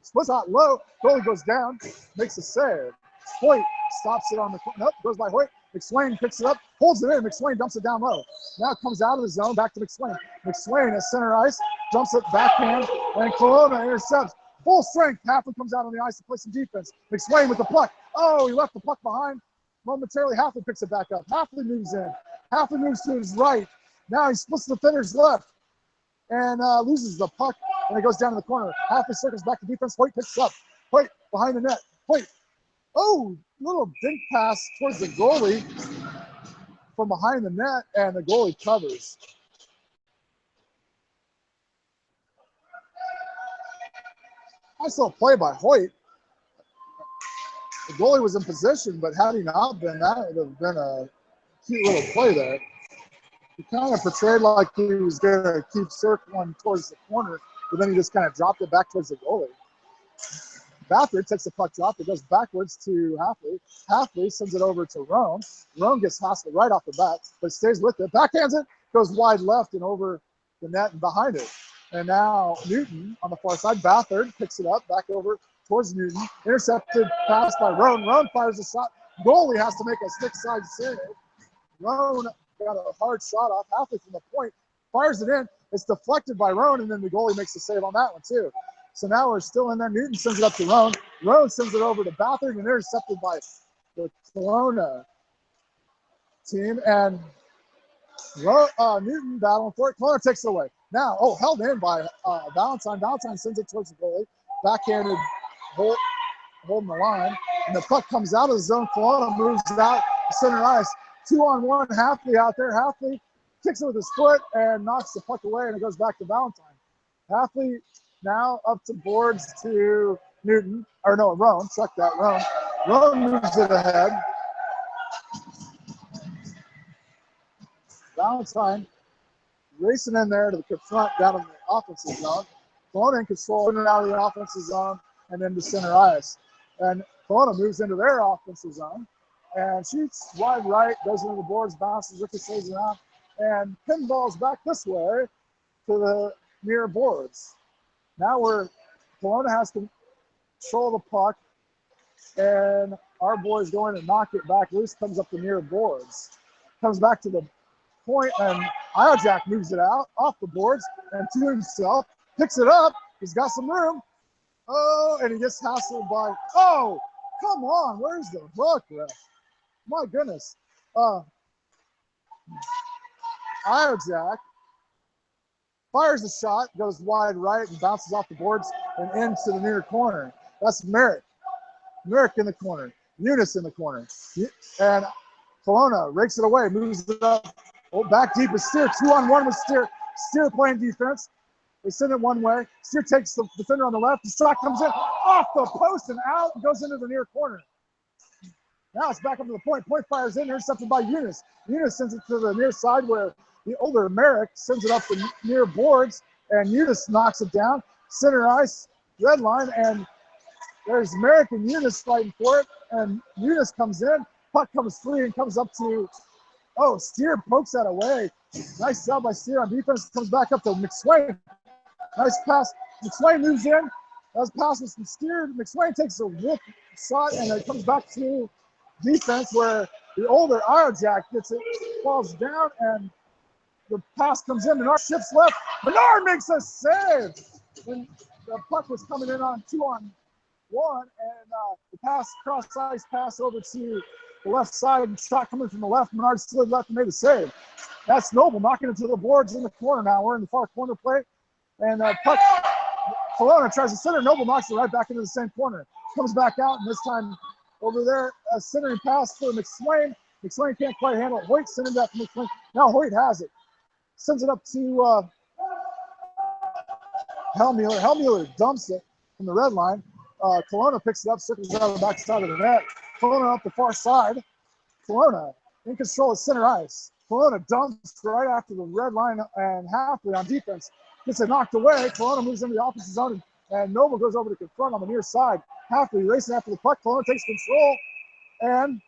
[SPEAKER 1] Splits out low. Goalie goes down. Makes a save. Hoyt stops it on the. Nope, goes by Hoyt. McSwain picks it up, holds it in. McSwain dumps it down low. Now it comes out of the zone, back to McSwain. McSwain at center ice, dumps it backhand, and Kelowna intercepts. Full strength. Halfley comes out on the ice to play some defense. McSwain with the puck. Oh, he left the puck behind. Momentarily, Halfley picks it back up. Halfley moves in. Halfley moves to his right. Now he splits the defender's left and loses the puck, and it goes down to the corner. Halfley circles back to defense. Hoyt picks it up. Hoyt behind the net. Hoyt. Oh, little dink pass towards the goalie from behind the net, and the goalie covers. Nice little play by Hoyt. The goalie was in position, but had he not been, that would have been a cute little play there. He kind of portrayed like he was going to keep circling towards the corner, but then he just kind of dropped it back towards the goalie. Bathurst takes the puck drop. It goes backwards to Halfley. Halfley sends it over to Roan. Roan gets hassled right off the bat, but stays with it. Backhands it, goes wide left and over the net and behind it. And now Newton on the far side. Bathurst picks it up, back over towards Newton. Intercepted pass by Roan. Roan fires a shot. Goalie has to make a stick side save. Roan got a hard shot off Halfley from the point. Fires it in. It's deflected by Roan, and then the goalie makes the save on that one too. So now we're still in there. Newton sends it up to Roan. Roan sends it over to Bathurst and intercepted by the Kelowna team. And Newton battling for it. Kelowna takes it away. Now, held in by Valentine. Valentine sends it towards the goalie. Backhanded, holding the line. And the puck comes out of the zone. Kelowna moves out to center ice. 2-on-1, Halfley out there. Halfley kicks it with his foot and knocks the puck away, and it goes back to Valentine. Halfley now up to boards to Newton. Or no, Roan. Check that, Roan. Roan moves it ahead. Valentine racing in there to the front down in the offensive zone. Kelowna in control in and out of the offensive zone and into center ice. And Kelowna moves into their offensive zone and shoots wide right, goes into the boards, bounces, ricochets around, and pinballs back this way to the near boards. Now Kelowna has control of the puck, and our boys go in and knock it back loose, comes up the near boards. Comes back to the point, and Iojak moves it out off the boards and to himself, picks it up. He's got some room. And he gets hassled by, come on, where's the hook, ref? My goodness. Iojak fires the shot, goes wide right, and bounces off the boards and into the near corner. That's Merrick. Merrick in the corner. Eunice in the corner. And Kelowna rakes it away, moves it up. Back deep is Steer. 2-on-1 with Steer. Steer playing defense. They send it one way. Steer takes the defender on the left. The shot comes in off the post and out and goes into the near corner. Now it's back up to the point. Point fires in, intercepted by Eunice. Eunice sends it to the near side where the older Merrick sends it up the near boards, and Eunice knocks it down. Center ice, red line, and there's Merrick and Eunice fighting for it, and Eunice comes in. Puck comes free and comes up to, Steer pokes that away. Nice job by Steer on defense. Comes back up to McSwain. Nice pass. McSwain moves in. That was passes from Steer. McSwain takes a whip shot, and it comes back to defense where the older Iojak gets it, falls down, and the pass comes in. Menard shifts left. Menard makes a save. When the puck was coming in on 2-on-1, and the pass, cross-ice pass over to the left side, and shot coming from the left. Menard slid left and made a save. That's Noble knocking it to the boards in the corner now. We're in the far corner plate. And puck, Kelowna tries to center. Noble knocks it right back into the same corner. Comes back out, and this time over there, a centering pass for McSwain. McSwain can't quite handle it. Hoyt sending that to McSwain. Now Hoyt has it. Sends it up to Hellmuller. Hellmuller dumps it from the red line. Kelowna picks it up, circles it out of the back side of the net. Kelowna up the far side. Kelowna in control of center ice. Kelowna dumps right after the red line and Halfway on defense. Gets it knocked away. Kelowna moves into the offensive zone, and Noble goes over to confront on the near side. Halfway racing after the puck. Kelowna takes control, and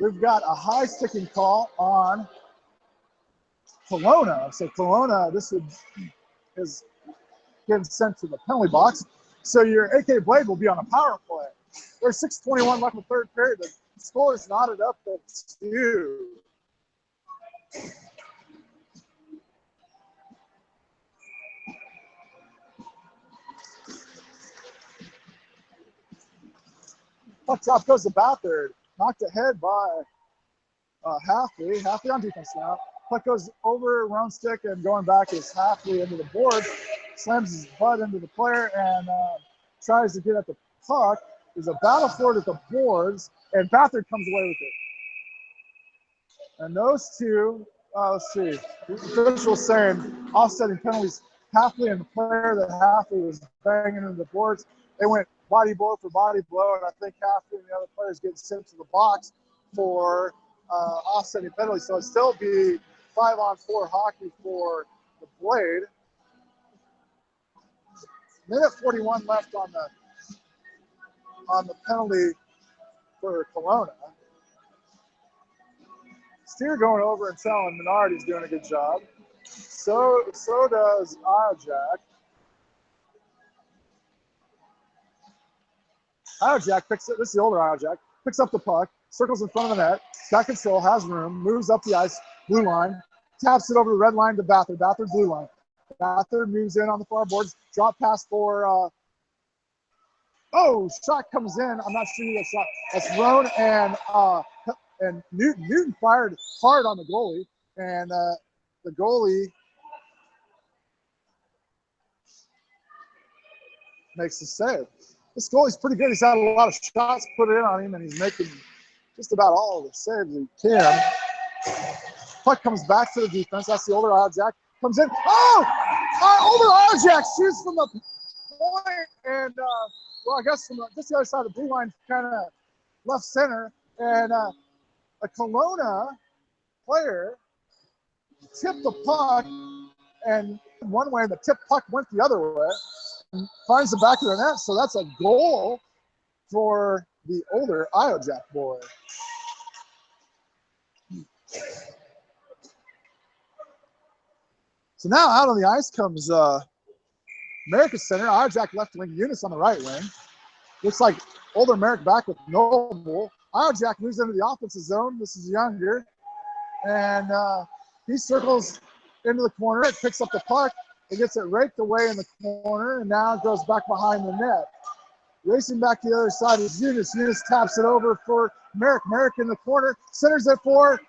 [SPEAKER 1] we've got a high sticking call on Kelowna. So Kelowna, this is getting sent to the penalty box. So your AK Blade will be on a power play. There's 6:21 left in the third period. The score is knotted up at 2. Puck drop goes to Bathard. Knocked ahead by Halfley. Halfley on defense now. Puck goes over round stick, and going back is Halfley into the board. Slams his butt into the player and tries to get at the puck. There's a battle for it at the boards, and Bathard comes away with it. And those two, let's see, the official saying offsetting penalties. Halfley and the player that Halfley was banging into the boards, they went body blow for body blow, and I think Halfley and the other players get sent to the box for offsetting penalties. So it'd still be 5-on-4 hockey for the Blade. Minute 41 left on the penalty for Kelowna. Steer going over and telling Menard he's doing a good job. So does Iojak. Iojak picks it. This is the older Iojak. Picks up the puck, circles in front of the net, got control, has room, moves up the ice, blue line, taps it over the red line to Bathard. Bathard, blue line. Bathard moves in on the far boards. Drop pass for, shot comes in. I'm not sure who that shot. That's Roan and Newton. Newton fired hard on the goalie, and the goalie makes the save. This goalie's pretty good. He's had a lot of shots put in on him, and he's making just about all of the saves he can. Puck comes back to the defense. That's the older Isle Jack. Comes in. Oh! Older Isle Jack shoots from the point, and well, I guess from just the other side of the blue line, kind of left center, and a Kelowna player tipped the puck, and one way, the tip puck went the other way, and finds the back of the net. So that's a goal for the older Isle Jack boy. So now out on the ice comes America's center, Isle Jack left wing, Eunice on the right wing. Looks like older Merrick back with Noble. Isle Jack moves into the offensive zone. This is younger. And he circles into the corner. It picks up the puck. It gets it raked away in the corner, and now it goes back behind the net. Racing back to the other side is Eunice. Eunice taps it over for Merrick. Merrick in the corner. Centers it for,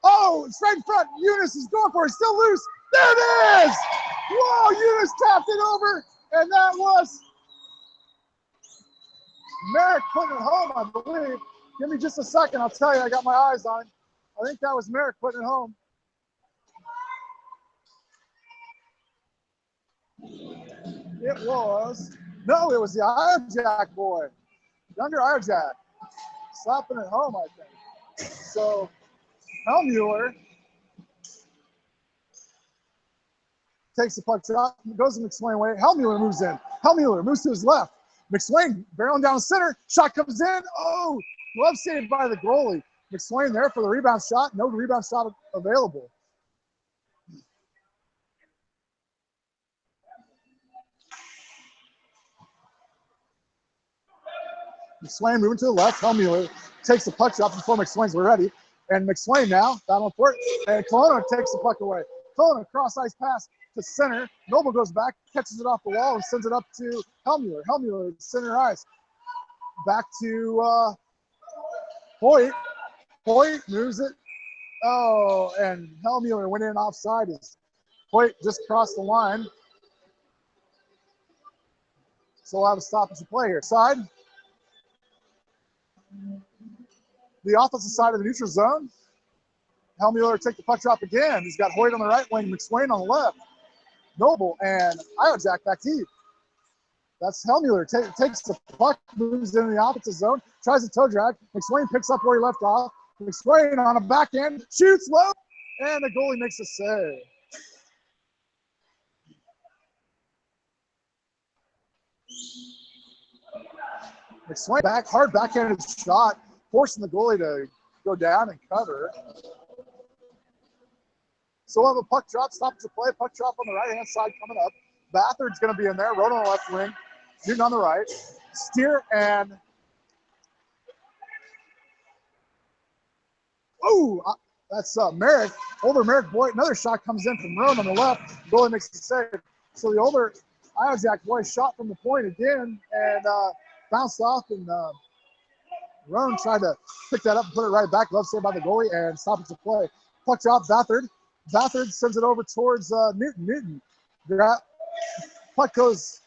[SPEAKER 1] oh, it's right in front. Eunice is going for it. Still loose. There it is! Whoa, Eunice tapped it over, and that was Merrick putting it home, I believe. Give me just a second. I'll tell you. I got my eyes on it. I think that was Merrick putting it home. It was. No, it was the Isle Jack boy. Younger Isle Jack. Slapping it home, I think. So, Helmuller takes the puck drop, goes to McSwain way. Helmuller moves in. Helmuller moves to his left. McSwain barreling down the center. Shot comes in. Oh, glove saved by the goalie. McSwain there for the rebound shot. No rebound shot available. McSwain moving to the left. Helmuller takes the puck drop before McSwain's ready. And McSwain now, battling for it. And Kelowna takes the puck away. Kelowna cross ice pass to center. Noble goes back, catches it off the wall, and sends it up to Helmuller. Helmuller, center ice. Back to Hoyt. Hoyt moves it. Oh, and Helmuller went in offside. Hoyt just crossed the line. So we'll have a stoppage of play here. Side. The offensive side of the neutral zone. Helmuller take the puck drop again. He's got Hoyt on the right wing, McSwain on the left. Noble and Isle Jack back deep. That's Helmuller. Takes the puck, moves into the opposite zone, tries a toe drag. McSwain picks up where he left off. McSwain on a backhand, shoots low, and the goalie makes a save. McSwain hard backhanded shot, forcing the goalie to go down and cover. So we'll have a puck drop, stoppage of play, puck drop on the right-hand side coming up. Bathard's going to be in there, Road on the left wing, Newton on the right. Steer and, that's Merrick, older Merrick boy. Another shot comes in from Roan on the left. Goalie makes the save. So the older Isle Jack boy shot from the point again and bounced off, and Roan tried to pick that up and put it right back. Love save by the goalie and stoppage of play. Puck drop, Bathard. Bathard sends it over towards Newton. Newton. Puck goes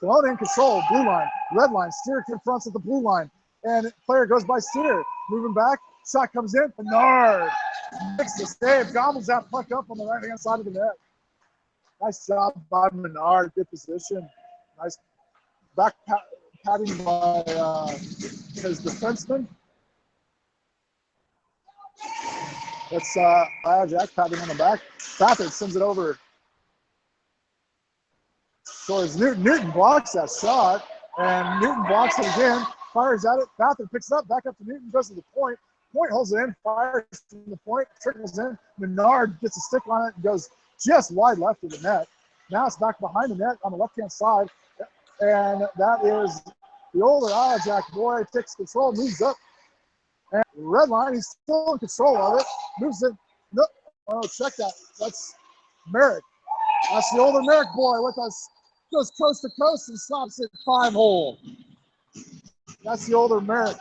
[SPEAKER 1] Kelowna in control. Blue line, red line. Steer confronts at the blue line. And player goes by Steer. Moving back. Shot comes in. Bernard makes the save. Gobbles that puck up on the right-hand side of the net. Nice job by Bernard. Good position. Nice back patting by his defenseman. That's Isle Jack patting on the back. Bathard sends it over towards Newton. Newton blocks that shot, and Newton blocks it again, fires at it. Bathard picks it up, back up to Newton, goes to the point. Point holds it in, fires from the point, trickles in. Menard gets a stick on it and goes just wide left of the net. Now it's back behind the net on the left-hand side, and that is the older Isle Jack boy. Takes control, moves up. And red line, he's still in control of it. Moves it. No, oh, check that. That's Merrick. That's the older Merrick boy with us. Goes coast to coast and stops it 5-hole. That's the older Merrick.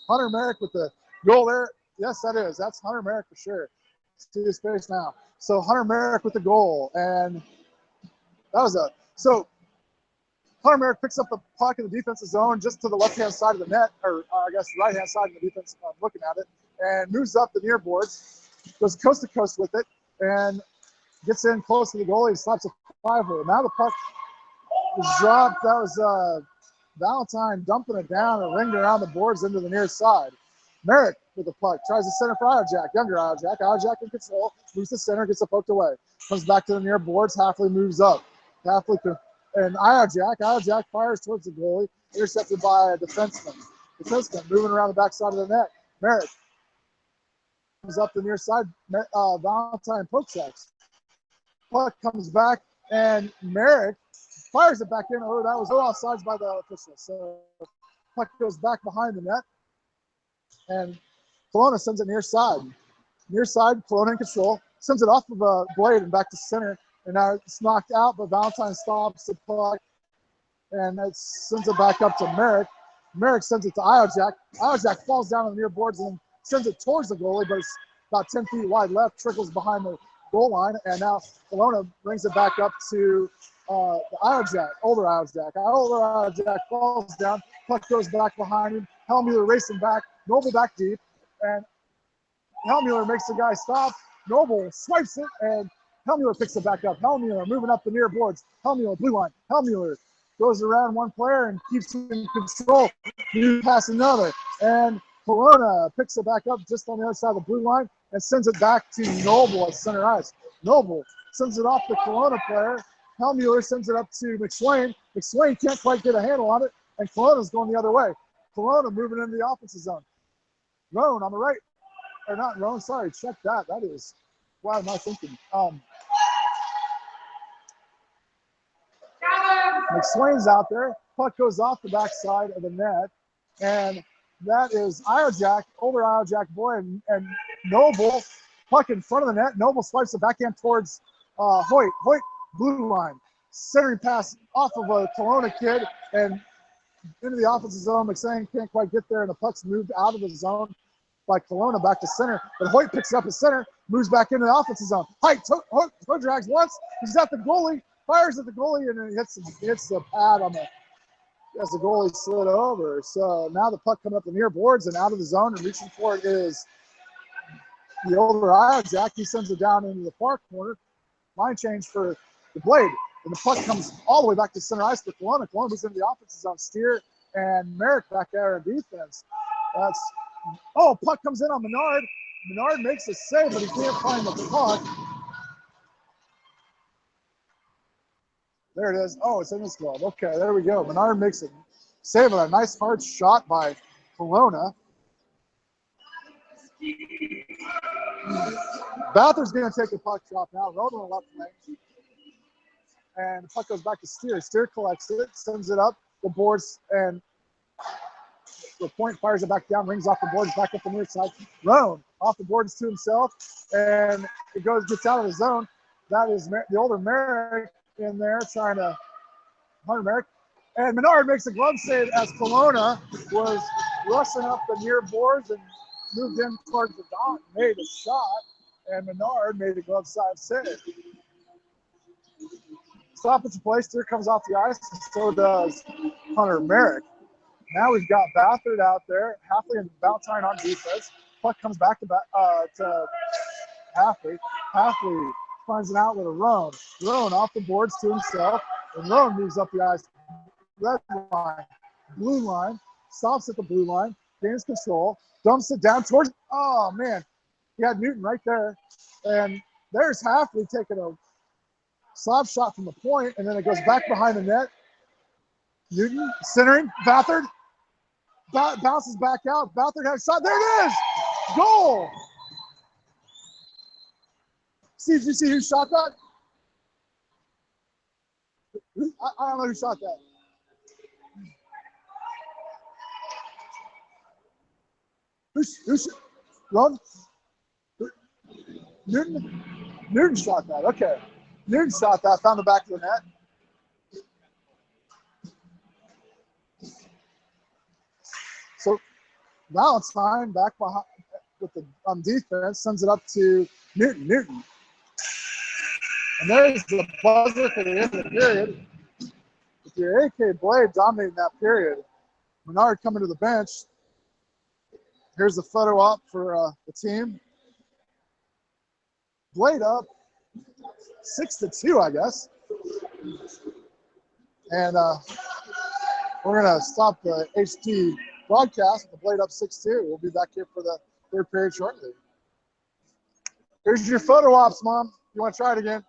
[SPEAKER 1] Hunter Merrick with the goal there. Yes, that is. That's Hunter Merrick for sure. See his face now. So Hunter Merrick with the goal. And That was so Hunter Merrick picks up the puck in the defensive zone just to the left-hand side of the net, or I guess right-hand side of the defense, looking at it, and moves up the near boards, goes coast to coast with it, and gets in close to the goalie and slaps a 5-hole. Now the puck was dropped. That was Valentine dumping it down and ringed around the boards into the near side. Merrick with the puck tries to center for Iojack, younger Iojack. Iojack in control, moves to center, gets it poked away. Comes back to the near boards, Halfley moves up. Halfley and Iojack fires towards the goalie, intercepted by a defenseman. Defenseman moving around the backside of the net. Merrick comes up the near side. Valentine pokes it. Puck comes back, and Merrick fires it back in. Oh, that was offsides by the official. So puck goes back behind the net, and Kelowna sends it near side. Near side, Kelowna in control. Sends it off of a blade and back to center. And now it's knocked out, but Valentine stops the puck, and it sends it back up to Merrick. Merrick sends it to Iojack. Iojack falls down on the near boards and sends it towards the goalie, but it's about 10 feet wide left, trickles behind the goal line, and now Kelowna brings it back up to the Iojack, older Iojack. Older Iojack falls down, puck goes back behind him. Hellmuller racing back, Noble back deep, and Hellmuller makes the guy stop. Noble swipes it, and Hellmuller picks it back up. Hellmuller moving up the near boards. Hellmuller, blue line. Hellmuller goes around one player and keeps in control. Moves past another, and Kelowna picks it back up just on the other side of the blue line and sends it back to Noble at center ice. Noble sends it off the Kelowna player. Hellmuller sends it up to McSwain. McSwain can't quite get a handle on it, and Kelowna's going the other way. Kelowna moving into the offensive zone. Roan on the right. Or not Roan, sorry, check that. That is, why am I thinking? McSwain's out there. Puck goes off the backside of the net, and that is Iojack, older Iojack boy, and Noble. Puck in front of the net. Noble swipes the backhand towards Hoyt. Hoyt, blue line. Centering pass off of a Kelowna kid and into the offensive zone. McSwain can't quite get there, and the puck's moved out of the zone by Kelowna back to center. But Hoyt picks it up at center, moves back into the offensive zone. Hoyt drags once. He's at the goalie, fires at the goalie, and then hits the pad on the as the goalie slid over. So now the puck coming up the near boards and out of the zone, and reaching for it is the older Iojack. He sends it down into the far corner. Line change for the blade. And the puck comes all the way back to center ice for Kelowna. Kelowna moves into the offensive zone. Steer and Merrick back there in defense. Puck comes in on Menard. Menard makes a save, but he can't find the puck. There it is. Oh, it's in his glove. Okay, there we go. Menard makes a save on a nice hard shot by Kelowna. Bathur's going to take the puck drop now. Road on the left wing. And the puck goes back to Steer. Steer collects it, sends it up the boards, and the point fires it back down, rings off the boards, back up the near side. Roan off the boards to himself, and it gets out of the zone. That is the older Merrick in there trying to Hunter Merrick. And Menard makes a glove save as Kelowna was rushing up the near boards and moved in towards the dot, made a shot, and Menard made a glove side save. Stoppage play, Steer comes off the ice, and so does Hunter Merrick. Now we've got Bathurst out there, Halfley and Valentine on defense. Puck comes back to Halfley. Halfley finds an outlet of Roan. Roan off the boards to himself, and Roan moves up the ice. Red line, blue line, stops at the blue line, gains control, dumps it down towards, oh man, he had Newton right there. And there's Halfley taking a slap shot from the point, and then it goes back behind the net. Newton centering, Bathurst bounces back out. Bathurst has a shot. There it is! Goal! Steve, did you see who shot that? I don't know who shot that. Who's Ron? Newton? Newton shot that. Okay. Newton shot that, found the back of the net. So Valentine back behind with the on defense sends it up to Newton. Newton And there's the buzzer for the end of the period. With your AK Blade dominating that period. Menard coming to the bench. Here's the photo op for the team. Blade up 6-2, I guess. And we're going to stop the HD broadcast with the Blade up 6-2. We'll be back here for the third period shortly. Here's your photo ops, Mom. You want to try it again?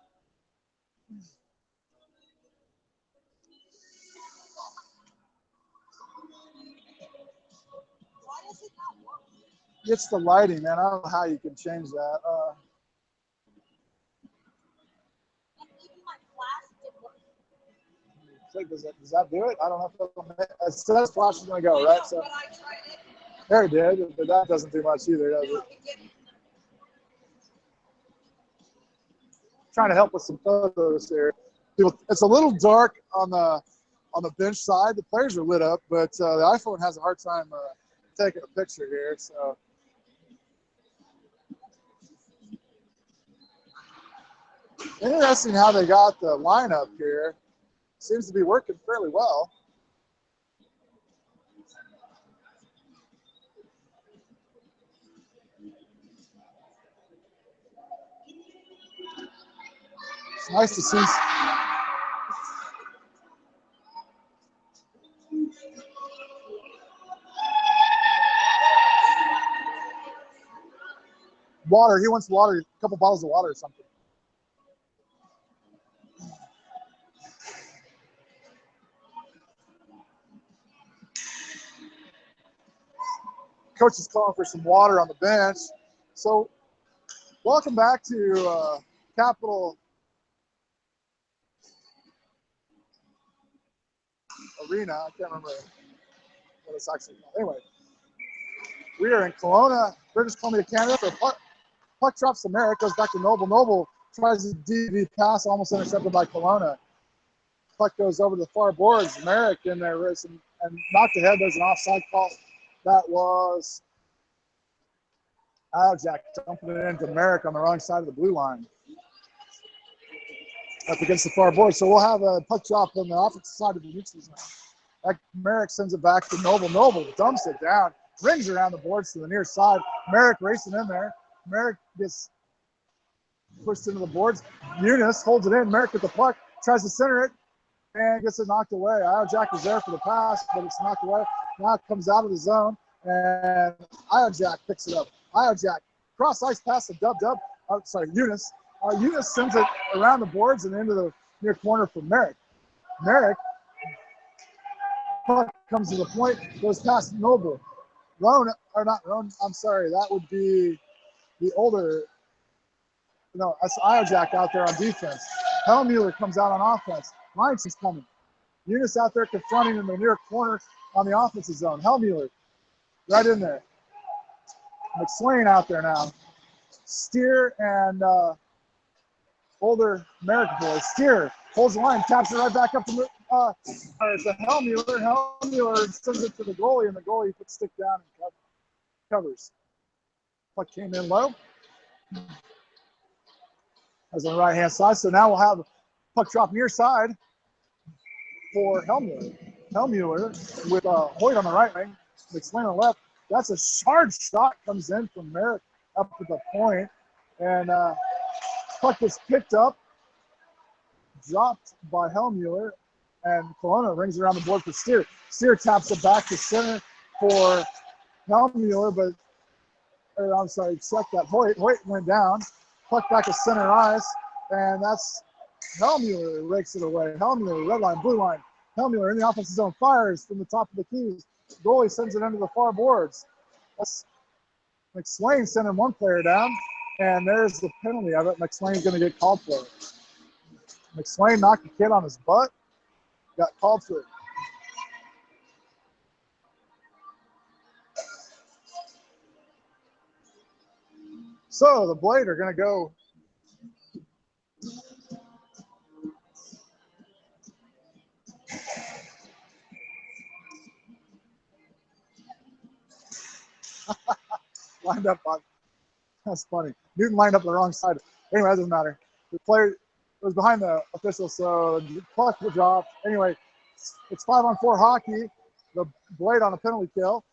[SPEAKER 1] It's the lighting, man. I don't know how you can change that. Does that do it? I don't know if it says flash is going to go, right? So there it did, but that doesn't do much either, does it? Trying to help with some photos here. It's a little dark on the bench side. The players are lit up, but the iPhone has a hard time taking a picture here. So interesting how they got the lineup here. Seems to be working fairly well. It's nice to see. Water. He wants water, a couple bottles of water or something. Coach is calling for some water on the bench. So welcome back to Capitol Arena. I can't remember what it's actually called. Anyway, we are in Kelowna, British Columbia, Canada. So puck drops to Merrick, goes back to Noble. Noble tries a DV pass, almost intercepted by Kelowna. Puck goes over to the far boards. Merrick in there and knocked ahead. There's an offside call. That was Jack dumping it into Merrick on the wrong side of the blue line. Up against the far board. So we'll have a puck drop on the offensive side of the neutral zone. Merrick sends it back to Noble. Noble dumps it down, rings around the boards to the near side. Merrick racing in there. Merrick gets pushed into the boards. Eunice holds it in. Merrick with the puck, tries to center it, and gets it knocked away. Jack was there for the pass, but it's knocked away. Now it comes out of the zone, and Jack picks it up. Jack cross ice pass to Eunice. Eunice sends it around the boards and into the near corner for Merrick. Merrick puck comes to the point, goes past Noble. That would be the older. No, that's Jack out there on defense. Hellmuller comes out on offense. Langston's coming. Eunice out there confronting in the near corner on the offensive zone. Hellmuller right in there. McSwain out there now. Steer and older Merrick boy. Steer holds the line, taps it right back up to Hellmuller. Hellmuller sends it to the goalie, and the goalie puts stick down and covers. Puck came in low. That's on the right-hand side. So now we'll have puck drop near side for Hellmuller. Hellmuller with Hoyt on the right wing, McSwain on the left. That's a hard shot comes in from Merrick up to the point. And puck is picked up, dropped by Hellmuller, and Kelowna rings around the board for Steer. Steer taps it back to center for Hellmuller, but check that. Hoyt went down. Puck back to center ice, and that's Hellmuller rakes it away. Hellmuller, red line, blue line. Hellmuller in the offensive zone, fires from the top of the keys. Goalie sends it into the far boards. That's McSwain sending one player down, and there's the penalty of it. McSwain's going to get called for it. McSwain knocked the kid on his butt, got called for it. So the Blade are going to go lined up on. That's funny. Newton lined up on the wrong side. Anyway, that doesn't matter. The player, It was behind the official, so the puck was dropped. Anyway, it's 5-on-4 hockey. The blade on a penalty kill.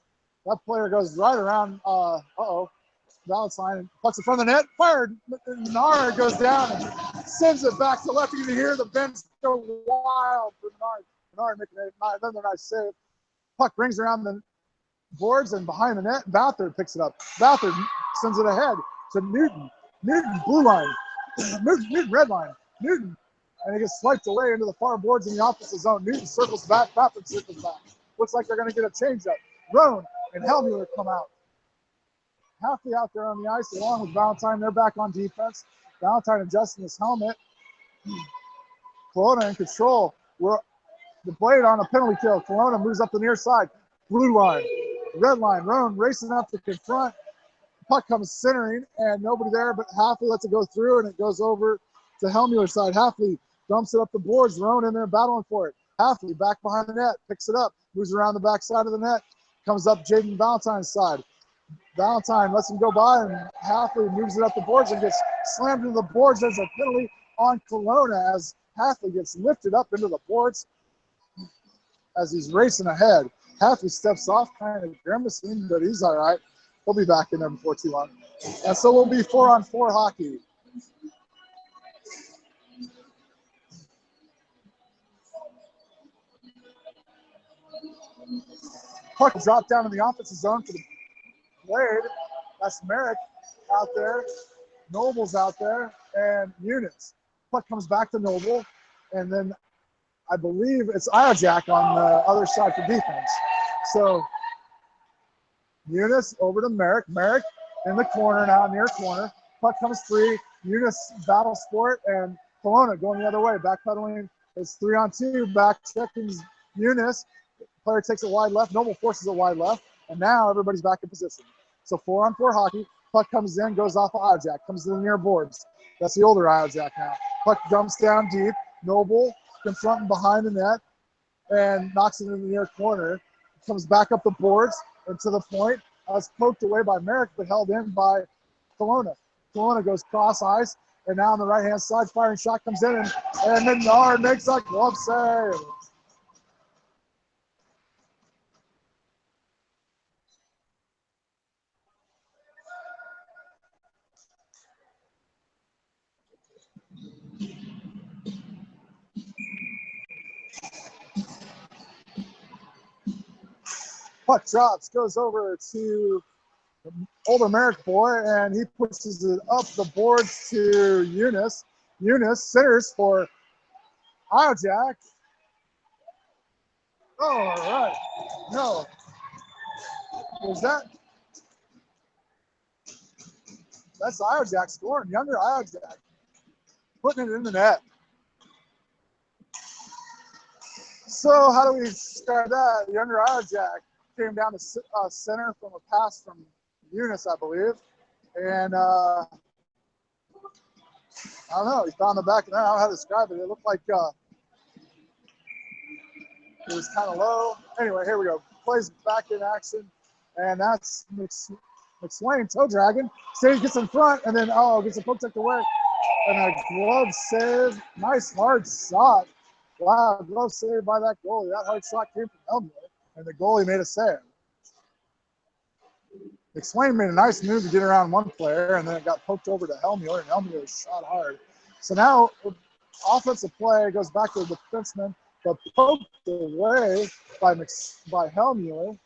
[SPEAKER 1] That player goes right around. Valentine pucks in front of the net. Fired. Menard goes down and sends it back to left. You can hear the bench go wild for Menard. Menard making another nice save. Puck rings around the boards and behind the net. Bouthard picks it up. Bouthard sends it ahead to Newton. Newton, blue line. Newton, red line. Newton. And he gets swiped away into the far boards in the opposite zone. Newton circles back. Bouthard circles back. Looks like they're going to get a changeup. Roan and Helmuller come out. Halfley out there on the ice along with Valentine. They're back on defense. Valentine adjusting his helmet. Kelowna in control. We're the blade on a penalty kill. Kelowna moves up the near side. Blue line, red line. Roan racing up to confront. Puck comes centering and nobody there, but Halfley lets it go through and it goes over to Helmuller's side. Halfley dumps it up the boards. Roan in there battling for it. Halfley back behind the net, picks it up, moves around the back side of the net, comes up Jaden Valentine's side. Valentine lets him go by and Halfley moves it up the boards and gets slammed into the boards. There's a penalty on Kelowna as Halfley gets lifted up into the boards as he's racing ahead. Halfley steps off, kind of grimacing, but he's all right. He'll be back in there before too long. And so we'll be 4-on-4 hockey. Puck dropped down in the offensive zone for the blade. That's Merrick out there. Noble's out there. And Eunice. Puck comes back to Noble. And then I believe it's Iojak on the other side for defense. So Eunice over to Merrick. Merrick in the corner now, near corner. Puck comes free. Eunice battle sport and Kelowna going the other way. Backpedaling. It's 3-on-2. Back checking Eunice. Player takes it wide left. Noble forces it wide left. And now everybody's back in position. So 4-on-4 hockey. Puck comes in, goes off of Iojak. Comes to the near boards. That's the older Iojak now. Puck dumps down deep. Noble confronting behind the net and knocks it in the near corner. Comes back up the boards and to the point. It's poked away by Merrick, but held in by Kelowna. Kelowna goes cross ice, and now on the right-hand side, firing shot comes in, and Menard makes that glove save. Puck drops, goes over to the older Merrick boy, and he pushes it up the boards to Eunice. Eunice centers for Iojak. Oh, all right. No. Was that? That's Iojak scoring. Younger Iojak. Putting it in the net. So how do we start that? Younger Iojak came down to center from a pass from Eunice, I believe. And I don't know, he found the back of that. I don't know how to describe it. It looked like it was kind of low. Anyway, here we go. Plays back in action. And that's McSwain, toe dragging. Save gets in front and then, gets a poke tucked away. And a glove save. Nice hard shot. Wow, glove save by that goalie. That hard shot came from Elmwood. And the goalie made a save. McSwain made a nice move to get around one player, and then it got poked over to Helmuller, and Helmuller shot hard. So now offensive play goes back to the defenseman, but poked away by Helmuller.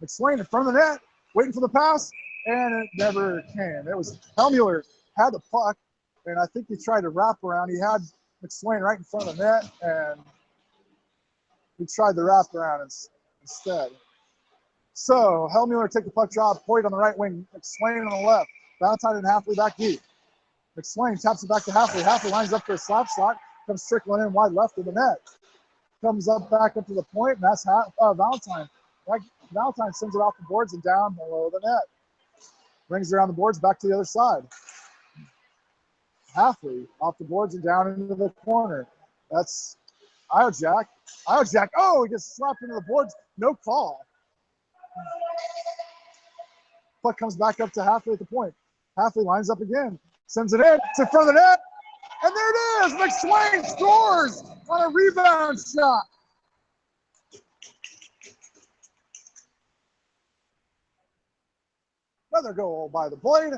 [SPEAKER 1] McSwain in front of the net, waiting for the pass, and it never came. It was Helmuller had the puck, and I think he tried to wrap around. He had McSwain right in front of the net, and he tried the wrap around instead. So Helmuller take the puck drop, Hoyt on the right wing, McSwain on the left, Valentine and Halfley back deep. McSwain taps it back to Halfley. Halfley lines up for a slap shot, comes trickling in wide left of the net. Comes up back up to the point, and that's Valentine. Valentine sends it off the boards and down below the net. Brings it around the boards back to the other side. Halfley off the boards and down into the corner. That's Iojak. Iojak, he gets slapped into the boards. No call. Puck comes back up to Halfley at the point. Halfley lines up again. Sends it in. It's in front of the net. And there it is. McSwain scores on a rebound shot. Another goal by the Blade.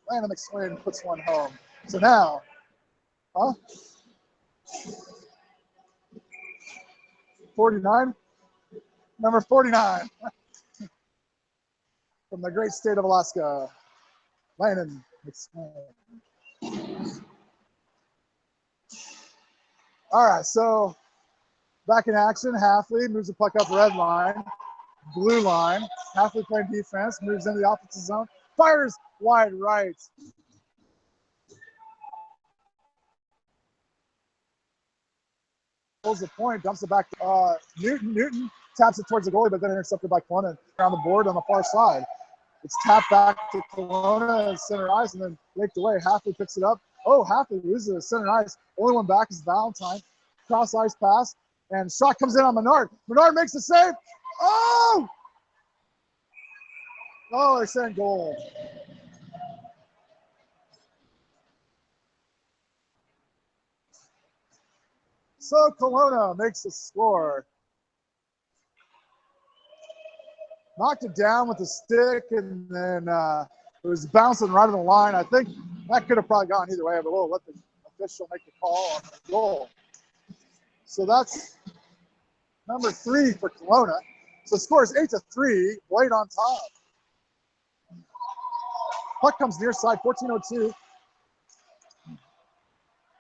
[SPEAKER 1] Landon McSwain puts one home. So now, huh? 49? Number 49. From the great state of Alaska, Landon McSwain. All right, so back in action. Halfley moves the puck up red line, blue line. Halfley playing defense, moves into the offensive zone, fires wide right. Pulls the point, dumps it back to Newton. Newton taps it towards the goalie, but then intercepted by Kelowna around the board on the far side. It's tapped back to Kelowna and center ice, and then raked away. Halfley picks it up. Oh, Halfley loses it at center ice. Only one back is Valentine. Cross ice pass, and shot comes in on Menard. Menard makes the save. Oh! Oh, they're saying goal. So Kelowna makes the score. Knocked it down with the stick, and then it was bouncing right on the line. I think that could have probably gone either way, but we'll let the official make the call on the goal. So that's number 3 for Kelowna. So the score is 8-3, Blade on top. Puck comes near side, 14:02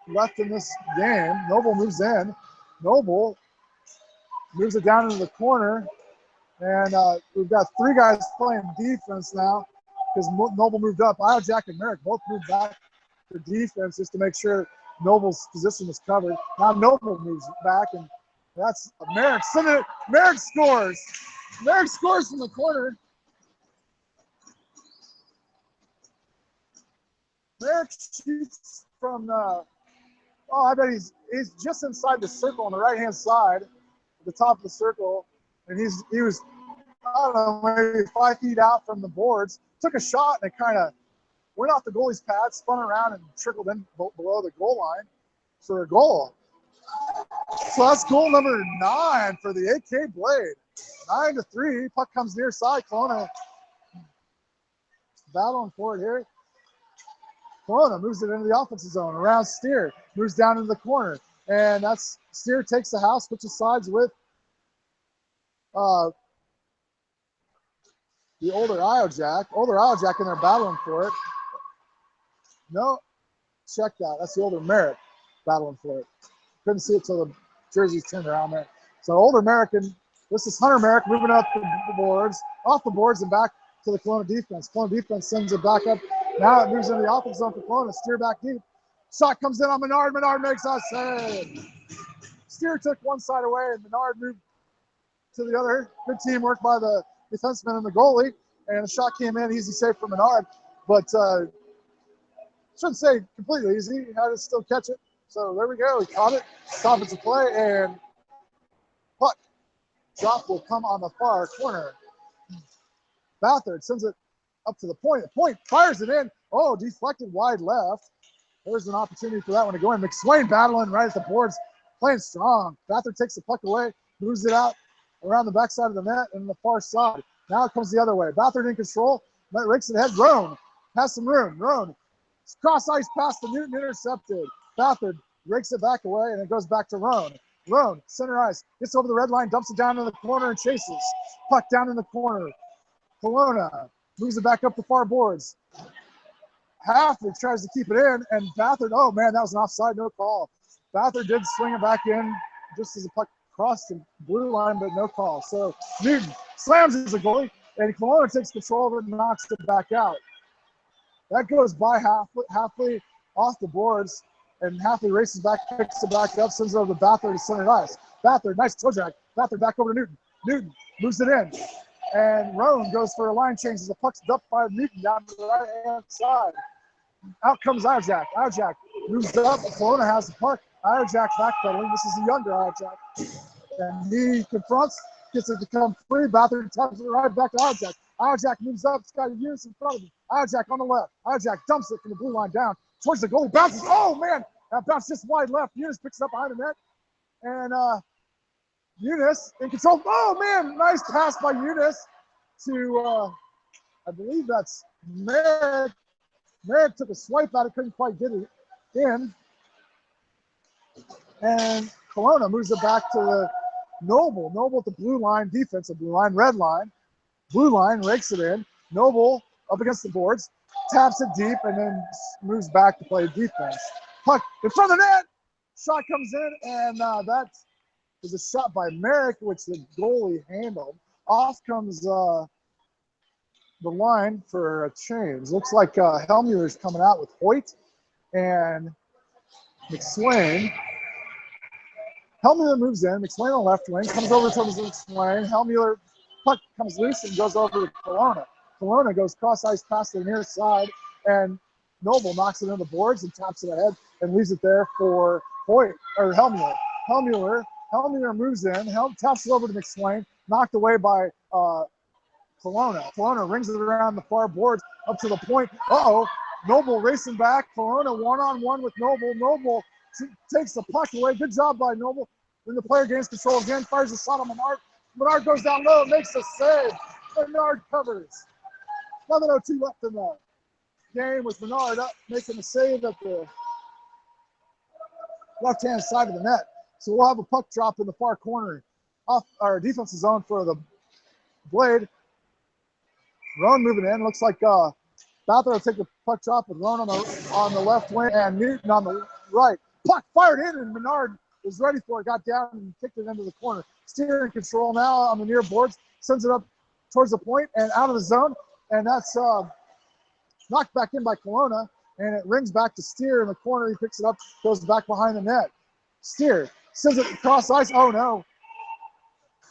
[SPEAKER 1] left in this game. Noble moves in. Noble moves it down into the corner. And we've got 3 guys playing defense now because Noble moved up. Jack and Merrick both moved back for defense just to make sure Noble's position was covered. Now Noble moves back, and that's Merrick. Merrick scores. Merrick scores from the corner. Merrick shoots from I bet he's just inside the circle on the right-hand side, at the top of the circle. And he was, I don't know, maybe 5 feet out from the boards. Took a shot, and it kind of went off the goalie's pad, spun around, and trickled in below the goal line for a goal. So that's goal number 9 for the AK Blade. 9-3. Puck comes near side. Kelowna battling for it here. Kelowna moves it into the offensive zone around Steer. Moves down into the corner. And that's Steer takes the house, switches sides with the older Jack, and they're battling for it. No, check that. That's the older Merrick battling for it. Couldn't see it till the jerseys turned around there. So older American, this is Hunter Merrick moving up the boards, off the boards and back to the Kelowna defense. Kelowna defense sends it back up. Now it moves into the offensive zone for Kelowna. Steer back deep. Shot comes in on Menard. Menard makes a save. Steer took one side away, and Menard moved to the other. Good teamwork by the defenseman and the goalie. And the shot came in, easy save for Menard. But shouldn't say completely easy. He had to still catch it. So there we go. He caught it. Offensive play, and puck drop will come on the far corner. Bathard sends it up to the point. The point fires it in. Oh, deflected wide left. There's an opportunity for that one to go in. McSwain battling right at the boards, playing strong. Bathard takes the puck away, moves it out around the backside of the net and the far side. Now it comes the other way. Bathard in control. Rakes it ahead. Roan has some room. Roan cross ice pass to Newton, intercepted. Bathard rakes it back away, and it goes back to Roan. Roan, center ice, gets over the red line, dumps it down in the corner and chases. Puck down in the corner. Kelowna moves it back up the far boards. Halfley tries to keep it in, and Bathard, oh man, that was an offside, no call. Bathard did swing it back in just as the puck crossed the blue line, but no call. So Newton slams as a goalie, and Kelowna takes control of it and knocks it back out. That goes by Halfley off the boards, and Halfley races back, picks it back up, sends it over to Bathard to center ice. Bathard, nice toe drag. Bathard back over to Newton. Newton moves it in, and Roan goes for a line change as the puck's dumped by Newton down to the right-hand side. Out comes Jack. Jack moves up. Kelowna has the puck. Jack backpedaling. This is the younger Jack, and he confronts gets it to come free. Bathurst taps it right back to Iojack. Iojack moves up. It's got a Eunice in front of him. Iojack on the left. Iojack dumps it from the blue line down towards the goal. Bounces. Oh, man. That bounce just wide left. Eunice picks it up behind the net. And Eunice in control. Oh, man. Nice pass by Eunice to, I believe that's Merrick. Merrick took a swipe at it. Couldn't quite get it in. And Kelowna moves it back to the Noble. Noble at the blue line, defensive blue line, red line. Blue line rakes it in. Noble up against the boards, taps it deep, and then moves back to play defense. Puck in front of the net. Shot comes in, and that is a shot by Merrick, which the goalie handled. Off comes the line for a change. Looks like Helmuer's coming out with Hoyt and McSwain. Helmuer moves in. McSwain on the left wing, comes over towards McSwain. Helmuer, puck comes loose and goes over to Kelowna. Kelowna goes cross ice past the near side, and Noble knocks it into the boards and taps it ahead and leaves it there for Hoyt or Helmuer. Helmuer moves in. Taps it over to McSwain, knocked away by Kelowna. Kelowna rings it around the far boards up to the point. Noble racing back. Kelowna one-on-one with Noble. Noble takes the puck away. Good job by Noble. Then the player gains control again, fires a shot on Menard. Menard goes down low, makes a save. Menard covers. 11:02 left in the game with Menard up, making a save at the left-hand side of the net. So we'll have a puck drop in the far corner off our defensive zone for the Blade. Roan moving in. Looks like Bathurst will take the puck drop with Roan on the left wing and Newton on the right. Puck fired in, and Menard was ready for it. Got down and kicked it into the corner. Steer in control now on the near boards. Sends it up towards the point and out of the zone. And that's knocked back in by Kelowna. And it rings back to Steer in the corner. He picks it up, goes back behind the net. Steer sends it across ice. Oh, no.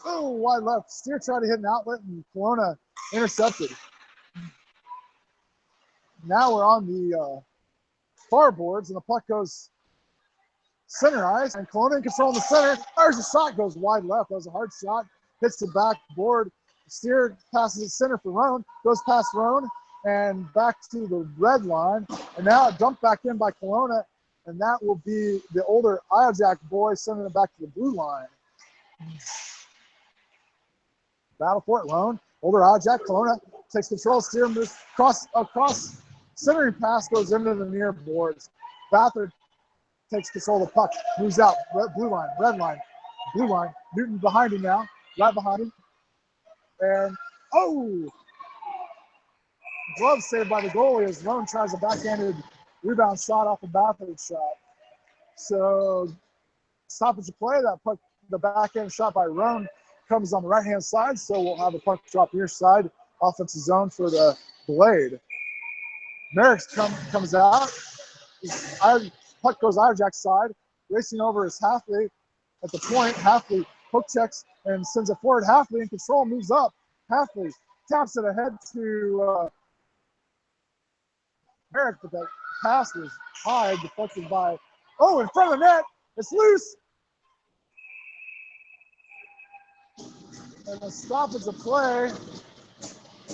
[SPEAKER 1] Oh, wide left. Steer tried to hit an outlet, and Kelowna intercepted. Now we're on the far boards, and the puck goes center ice, and Kelowna in control in the center. There's a shot, goes wide left. That was a hard shot. Hits the back board. Steer passes it center for Roan. Goes past Roan and back to the red line. And now it dumped back in by Kelowna, and that will be the older Iojack boy sending it back to the blue line. Battle for it, Roan. Older Iojack. Kelowna takes control. Steer moves across. Centering pass goes into the near boards. Bathurst takes control of the puck. Moves out. Blue line. Red line. Blue line. Newton behind him now. Right behind him. And, glove saved by the goalie as Roan tries a backhanded rebound shot off a Bathurst shot. So, stoppage of play. That puck, the backhand shot by Roan comes on the right-hand side. So, we'll have a puck drop near side. Offensive zone for the Blade. Merrick comes out. Puck goes Iojack's side. Racing over is Halfley at the point. Halfley hook checks and sends it forward. Halfley in control, moves up. Halfley taps it ahead to Merrick, but that pass was high, deflected by, in front of the net. It's loose. And the stoppage of play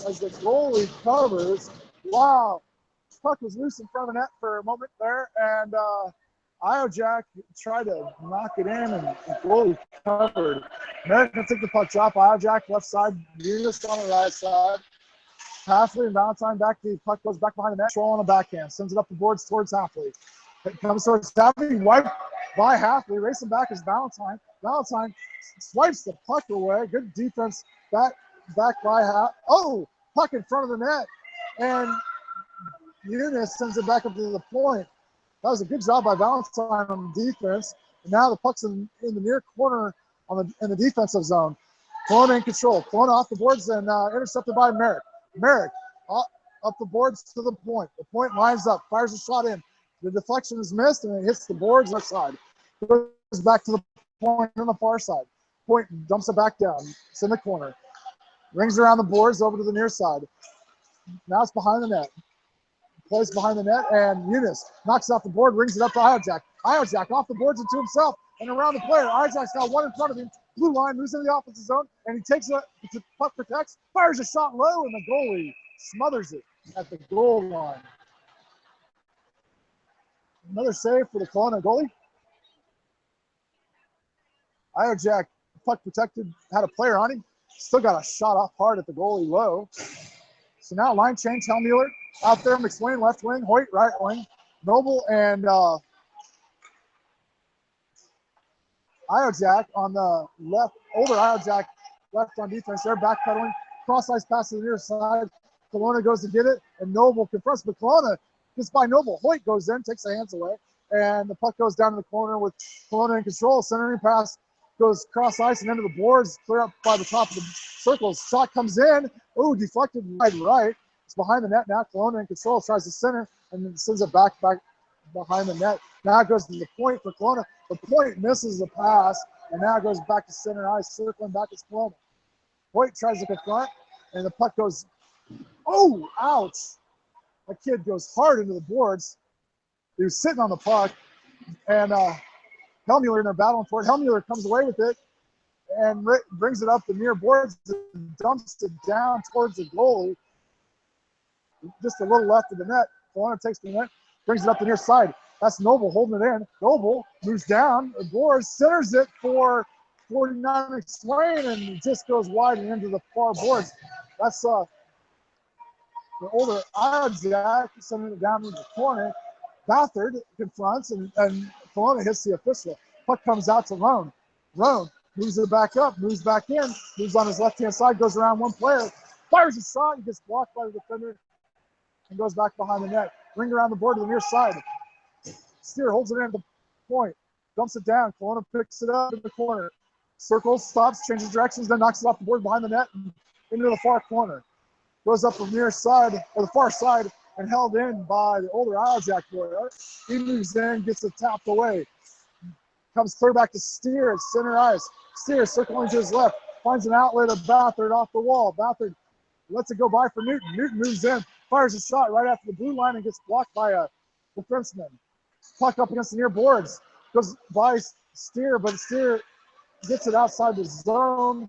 [SPEAKER 1] as the goalie covers. Wow. Puck was loose in front of the net for a moment there, and Iojack tried to knock it in, and the goalie covered. Merrick can take the puck drop. Iojack left side, Eunice on the right side. Halfley and Valentine back. The puck goes back behind the net. Troll on the backhand. Sends it up the boards towards Halfley. It comes towards Halfley. Wiped by Halfley. Racing back is Valentine. Valentine swipes the puck away. Good defense. Back by puck in front of the net. And Eunice sends it back up to the point. That was a good job by Valentine on defense. And now the puck's in the near corner in the defensive zone. Kelowna in control. Kelowna off the boards and intercepted by Merrick. Merrick up the boards to the point. The point lines up, fires a shot in. The deflection is missed, and it hits the boards left side. Goes back to the point on the far side. Point dumps it back down. It's in the corner. Rings around the boards over to the near side. Now it's behind the net. Plays behind the net, and Eunice knocks it off the board, rings it up to Iojack. Iojack off the boards into himself and around the player. Iojack's got one in front of him, blue line, moves into the offensive zone, and he takes it, the puck protects, fires a shot low, and the goalie smothers it at the goal line. Another save for the Kelowna goalie. Iojak, puck protected, had a player on him. Still got a shot off hard at the goalie low. So now line change, Hellmuller out there, McSwain left wing, Hoyt right wing, Noble and Iojak on the left, older Iojak left on defense. They're backpedaling, cross ice pass to the near side. Kelowna goes to get it, and Noble confronts, but Kelowna gets by Noble. Hoyt goes in, takes the hands away, and the puck goes down to the corner with Kelowna in control. Centering pass goes cross ice and into the boards, clear up by the top of the circles. Shot comes in. Ooh, deflected wide right. It's behind the net now. Kelowna in control, tries to center, and then sends it back behind the net. Now it goes to the point for Kelowna. The point misses the pass, and now it goes back to center ice, circling back to Kelowna. Hoyt tries to confront, and the puck goes, oh, ouch. That kid goes hard into the boards. He was sitting on the puck, and Hellmuller, and they're battling for it. Hellmuller comes away with it and brings it up the near boards and dumps it down towards the goalie. Just a little left of the net. Kelowna takes the net, brings it up the near side. That's Noble holding it in. Noble moves down the boards, centers it for 49 McSwain, and just goes wide and into the far boards. That's the older Iojak sending it down to the corner. Bathard confronts, and Kelowna hits the official. Puck comes out to Roan. Roan moves it back up, moves back in, moves on his left-hand side, goes around one player, fires a shot, and gets blocked by the defender, and goes back behind the net. Ring around the board to the near side. Steer holds it in at the point, dumps it down. Kelowna picks it up in the corner. Circles, stops, changes directions, then knocks it off the board behind the net and into the far corner. Goes up the near side, or the far side, and held in by the older Iojak player. He moves in, gets it tapped away. Comes clear back to Steer at center ice. Steer circling to his left, finds an outlet of Bathard off the wall. Bathard lets it go by for Newton. Newton moves in, fires a shot right after the blue line and gets blocked by a defenseman. Puck up against the near boards. Goes by Steer, but Steer gets it outside the zone.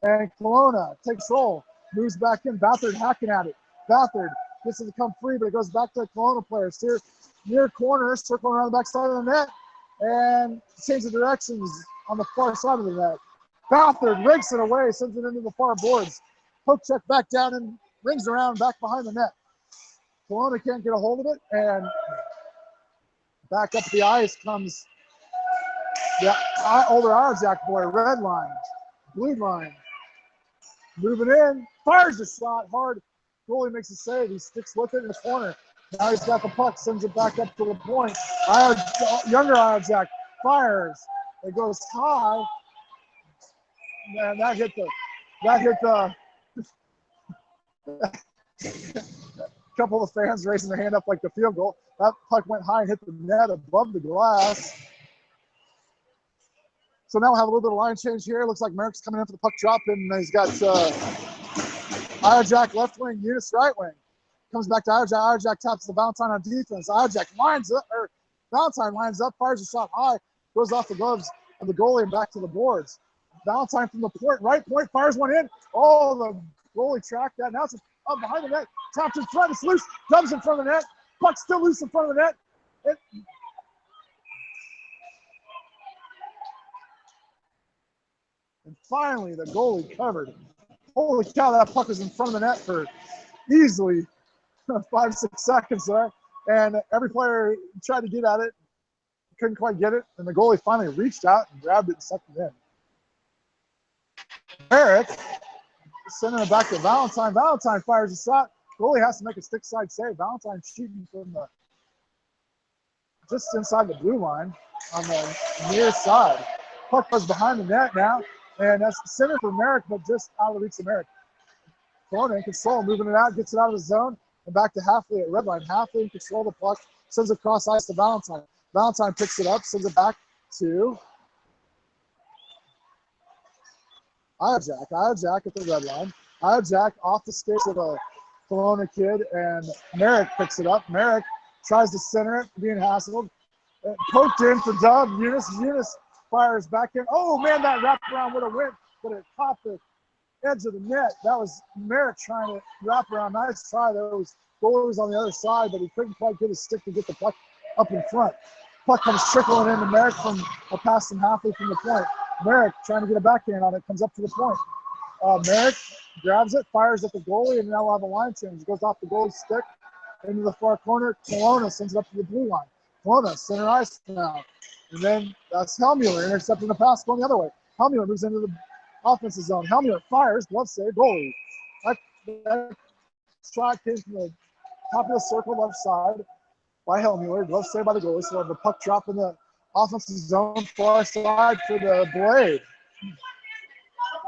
[SPEAKER 1] And Kelowna takes roll, moves back in. Bathard hacking at it. Bathard gets it to come free, but it goes back to the Kelowna player. Steer near corner, circling around the back side of the net, and changes directions on the far side of the net. Bathard rakes it away, sends it into the far boards. Poke check back down and rings around back behind the net. Kelowna can't get a hold of it, and back up the ice comes the older Iojak boy, red line, blue line. Moving in, fires a shot hard. Goalie makes a save. He sticks with it in the corner. Now he's got the puck, sends it back up to the point. Younger Iojak fires. It goes high. Man, that hit the couple of fans raising their hand up like the field goal. That puck went high and hit the net above the glass. So now we'll have a little bit of line change here. Looks like Merrick's coming in for the puck drop, and he's got Iojak left wing, Eunice right wing. Comes back to Iojak. Iojak taps the Valentine on defense. Valentine lines up, fires a shot high, goes off the gloves of the goalie and back to the boards. Valentine from the point, right point, fires one in. Oh, the goalie tracked that. Now it's up behind the net. Taps in front, it's loose. Dumps in front of the net. Puck's still loose in front of the net. And finally, the goalie covered. Holy cow, that puck was in front of the net for easily 5-6 seconds there. And every player tried to get at it, couldn't quite get it. And the goalie finally reached out and grabbed it and sucked it in. Merrick sending it back to Valentine. Valentine fires a shot. Goalie has to make a stick side save. Valentine shooting from just inside the blue line on the near side. Puck was behind the net now. And that's center for Merrick, but just out of reach of Merrick. Kelowna in control, moving it out, gets it out of the zone, and back to Halfley at red line. Halfley in control of the puck, sends it across ice to Valentine. Valentine picks it up, sends it back to Iojak. Iojak at the red line. Iojak off the skates of a Kelowna kid, and Merrick picks it up. Merrick tries to center it, being hassled. Poked in for Dub. Eunice fires back in. Oh, man, that wraparound would have went, but it caught the edge of the net. That was Merrick trying to wrap around. Nice try. There was goalies on the other side, but he couldn't quite get his stick to get the puck up in front. Puck comes trickling into Merrick from a pass from halfway from the point. Merrick trying to get a backhand on it, comes up to the point. Merrick grabs it, fires at the goalie, and now we'll have a line change. It goes off the goalie's stick into the far corner. Kelowna sends it up to the blue line. Kelowna, center ice now. And then that's Helmuller intercepting the pass going the other way. Helmuller moves into the offensive zone. Helmuller fires, glove save, goalie. That shot came from the top of the circle left side by Helmuller. Glove save by the goalie. So we'll have the puck drop in the offensive zone, far side for the Blade.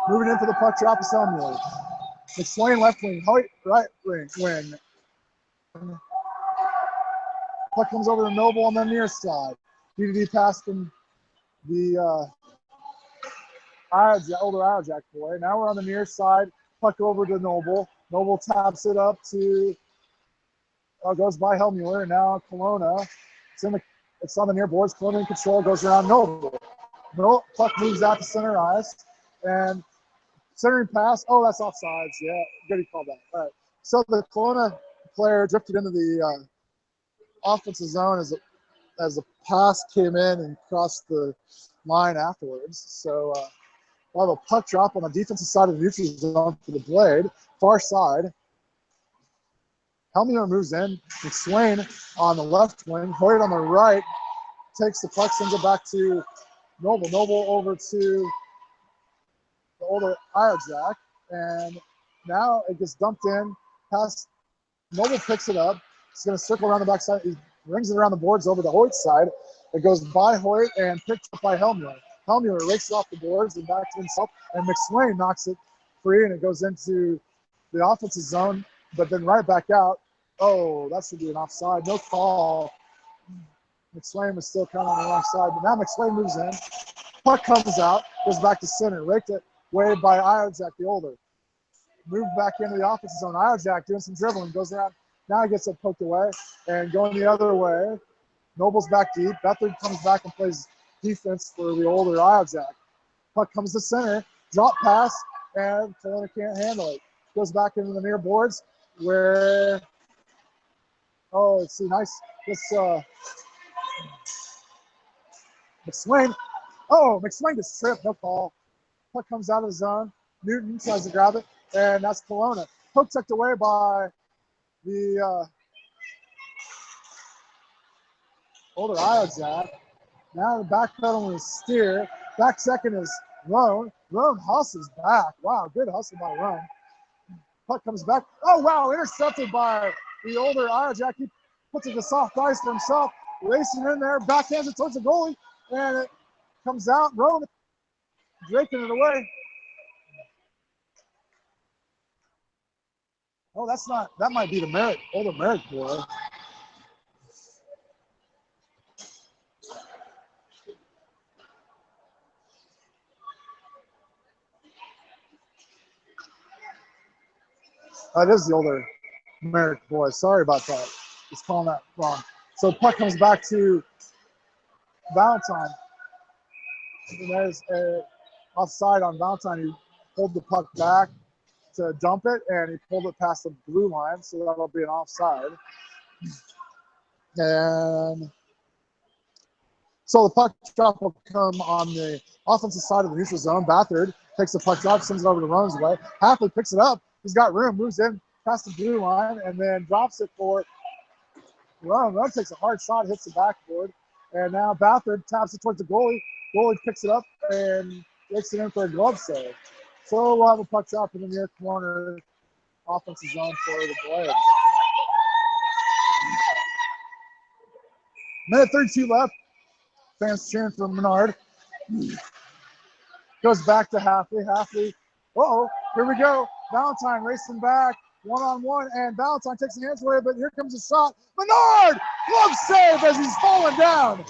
[SPEAKER 1] Moving in for the puck drop is Helmuller. McSwain left wing, Hoyt right wing. Puck comes over to Noble on the near side. DDD pass from the older Irojack boy. Now we're on the near side. Puck over to Noble. Noble taps it up to goes by Helmuller. Now Kelowna. It's on the near boards. Kelowna in control. Goes around Noble. Puck moves out to center ice. And centering pass. Oh, that's offsides. Yeah, good he called that. All right. So the Kelowna player drifted into the offensive zone as the pass came in and crossed the line afterwards. So we'll have a puck drop on the defensive side of the neutral zone for the Blade. Far side. Helmuller moves in. McSwain on the left wing. Hoyt on the right. Takes the puck, sends it back to Noble. Noble over to the older Irojack. And now it gets dumped in. Past Noble picks it up. He's going to circle around the backside. He rings it around the boards over to Hoyt's side. It goes by Hoyt and picked up by Helmuller. Helmuller rakes it off the boards and back to himself. And McSwain knocks it free, and it goes into the offensive zone, but then right back out. Oh, that should be an offside. No call. McSwain was still kind of on the wrong side, but now McSwain moves in. Puck comes out, goes back to center. Raked it way by Irojack, the older. Moved back into the offensive zone. Irojack doing some dribbling, goes around. Now he gets it poked away and going the other way. Noble's back deep. Bethard comes back and plays defense for the older Irojack. Puck comes to center, drop pass, and Kelowna can't handle it. Goes back into the near boards where, oh, let's see, nice. This McSwain. Oh, McSwain gets tripped, no call. Puck comes out of the zone. Newton tries to grab it, and that's Kelowna. Puck tucked away by the older Irojack. Now the back pedal is Steer. Back second is Roan. Roan hustles back. Wow, good hustle by Roan. Puck comes back. Oh, wow, intercepted by the older Irojack. He puts it to soft ice for himself. Racing in there, backhands it towards the goalie, and it comes out. Roan breaking it away. Oh, that's not, that might be the Merrick, older Merrick boy. It is the older Merrick boy. Sorry about that. Just calling that wrong. So puck comes back to Valentine. And there's a offside on Valentine. He pulled the puck back to dump it, and he pulled it past the blue line, so that'll be an offside. And so the puck drop will come on the offensive side of the neutral zone. Bethard takes the puck drop, sends it over to Roan's way. Halfley picks it up. He's got room, moves in past the blue line, and then drops it for Roan. Roan takes a hard shot, hits the backboard. And now Bethard taps it towards the goalie. Goalie picks it up and makes it in for a glove save. So we'll have a puck drop in the near corner offensive zone for the Blades. Minute 32 left. Fans cheering for Menard. Goes back to Halfley. Halfley. Uh-oh, here we go. Valentine racing back, one-on-one, and Valentine takes the hands away, but here comes a shot. Menard! Glove save as he's falling down.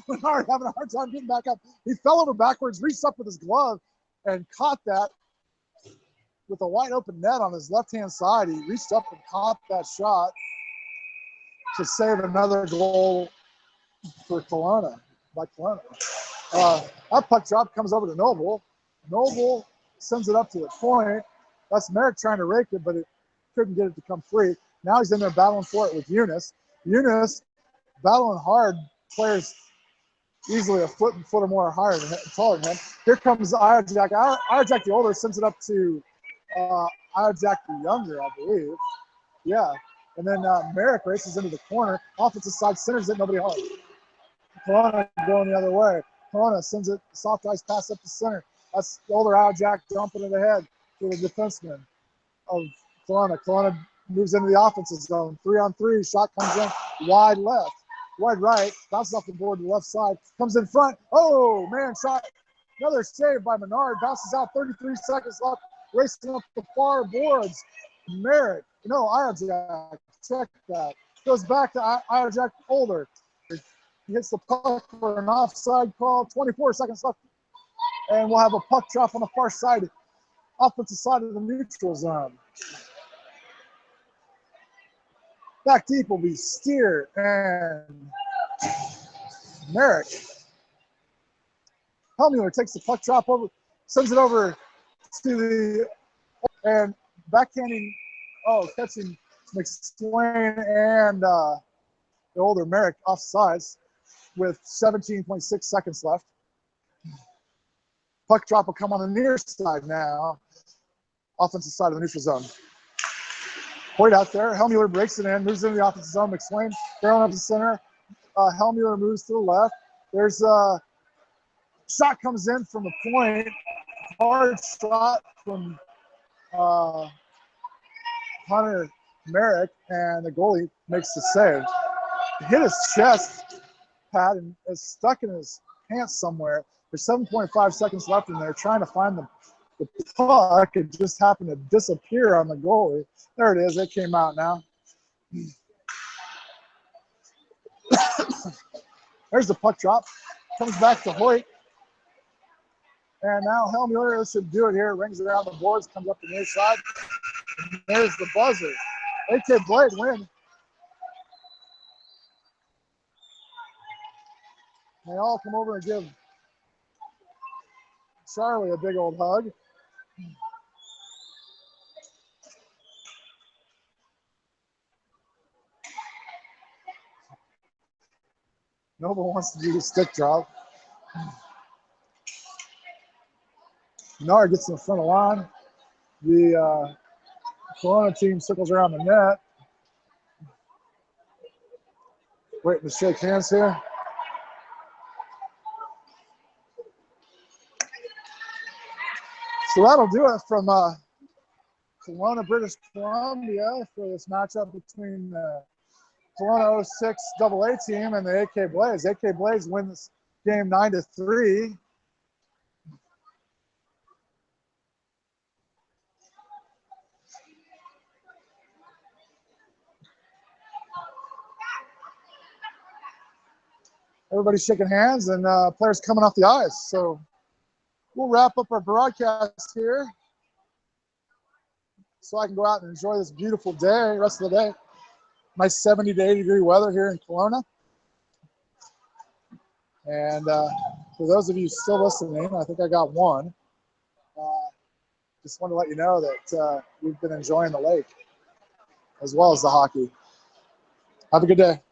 [SPEAKER 1] Menard having a hard time getting back up. He fell over backwards, reached up with his glove, and caught that with a wide open net on his left-hand side. He reached up and caught that shot to save another goal for Kelowna, by Kelowna. That puck drop comes over to Noble. Noble sends it up to the point. That's Merrick trying to rake it, but it couldn't get it to come free. Now he's in there battling for it with Eunice. Eunice battling hard. Players easily a foot or more higher than taller than him. Here comes Iojak. Iojak the older sends it up to Iojak the younger, I believe. Yeah. And then Merrick races into the corner. Offensive side centers it, nobody home. Kelowna going the other way. Kelowna sends it, soft ice pass up the center. That's the older Iojak dumping it ahead to the defenseman of Kelowna. Kelowna moves into the offensive zone. 3-on-3, shot comes in wide left. Wide right, bounces off the board to the left side, comes in front. Oh, man, shot. Another save by Menard. Bounces out, 33 seconds left, racing up the far boards. Merrick, no, Iojak, check that. Goes back to Iojak older. He hits the puck for an offside call, 24 seconds left. And we'll have a puck drop on the far side, offensive side of the neutral zone. Back deep will be Steer and Merrick. Helmuller takes the puck drop over, sends it over to the, and backhanding, catching McSwain and the older Merrick offsides with 17.6 seconds left. Puck drop will come on the near side now, offensive side of the neutral zone. Point out there. Helmuller breaks it in, moves into the offensive zone. McSwain barreling up the center. Helmuller moves to the left. There's a shot comes in from the point. Hard shot from Hunter Merrick, and the goalie makes the save. It hit his chest pad and is stuck in his pants somewhere. There's 7.5 seconds left, and they're trying to find the puck. It just happened to disappear on the goalie. There it is. It came out now. There's the puck drop. Comes back to Hoyt. And now Helmuller should do it here. Rings around the boards, comes up the near side. There's the buzzer. AK Blade win. They all come over and give Charlie a big old hug. Noble wants to do the stick drop. Menard gets in the front of the line. The Kelowna team circles around the net. Waiting to shake hands here. So that'll do it from Kelowna, British Columbia for this matchup between the Kelowna 06 AA team and the AK Blaze. AK Blaze win this game 9-3. Everybody's shaking hands and players coming off the ice. So we'll wrap up our broadcast here so I can go out and enjoy this beautiful day, rest of the day. Nice 70 to 80 degree weather here in Kelowna. And for those of you still listening, I think I got one. Just want to let you know that we've been enjoying the lake as well as the hockey. Have a good day.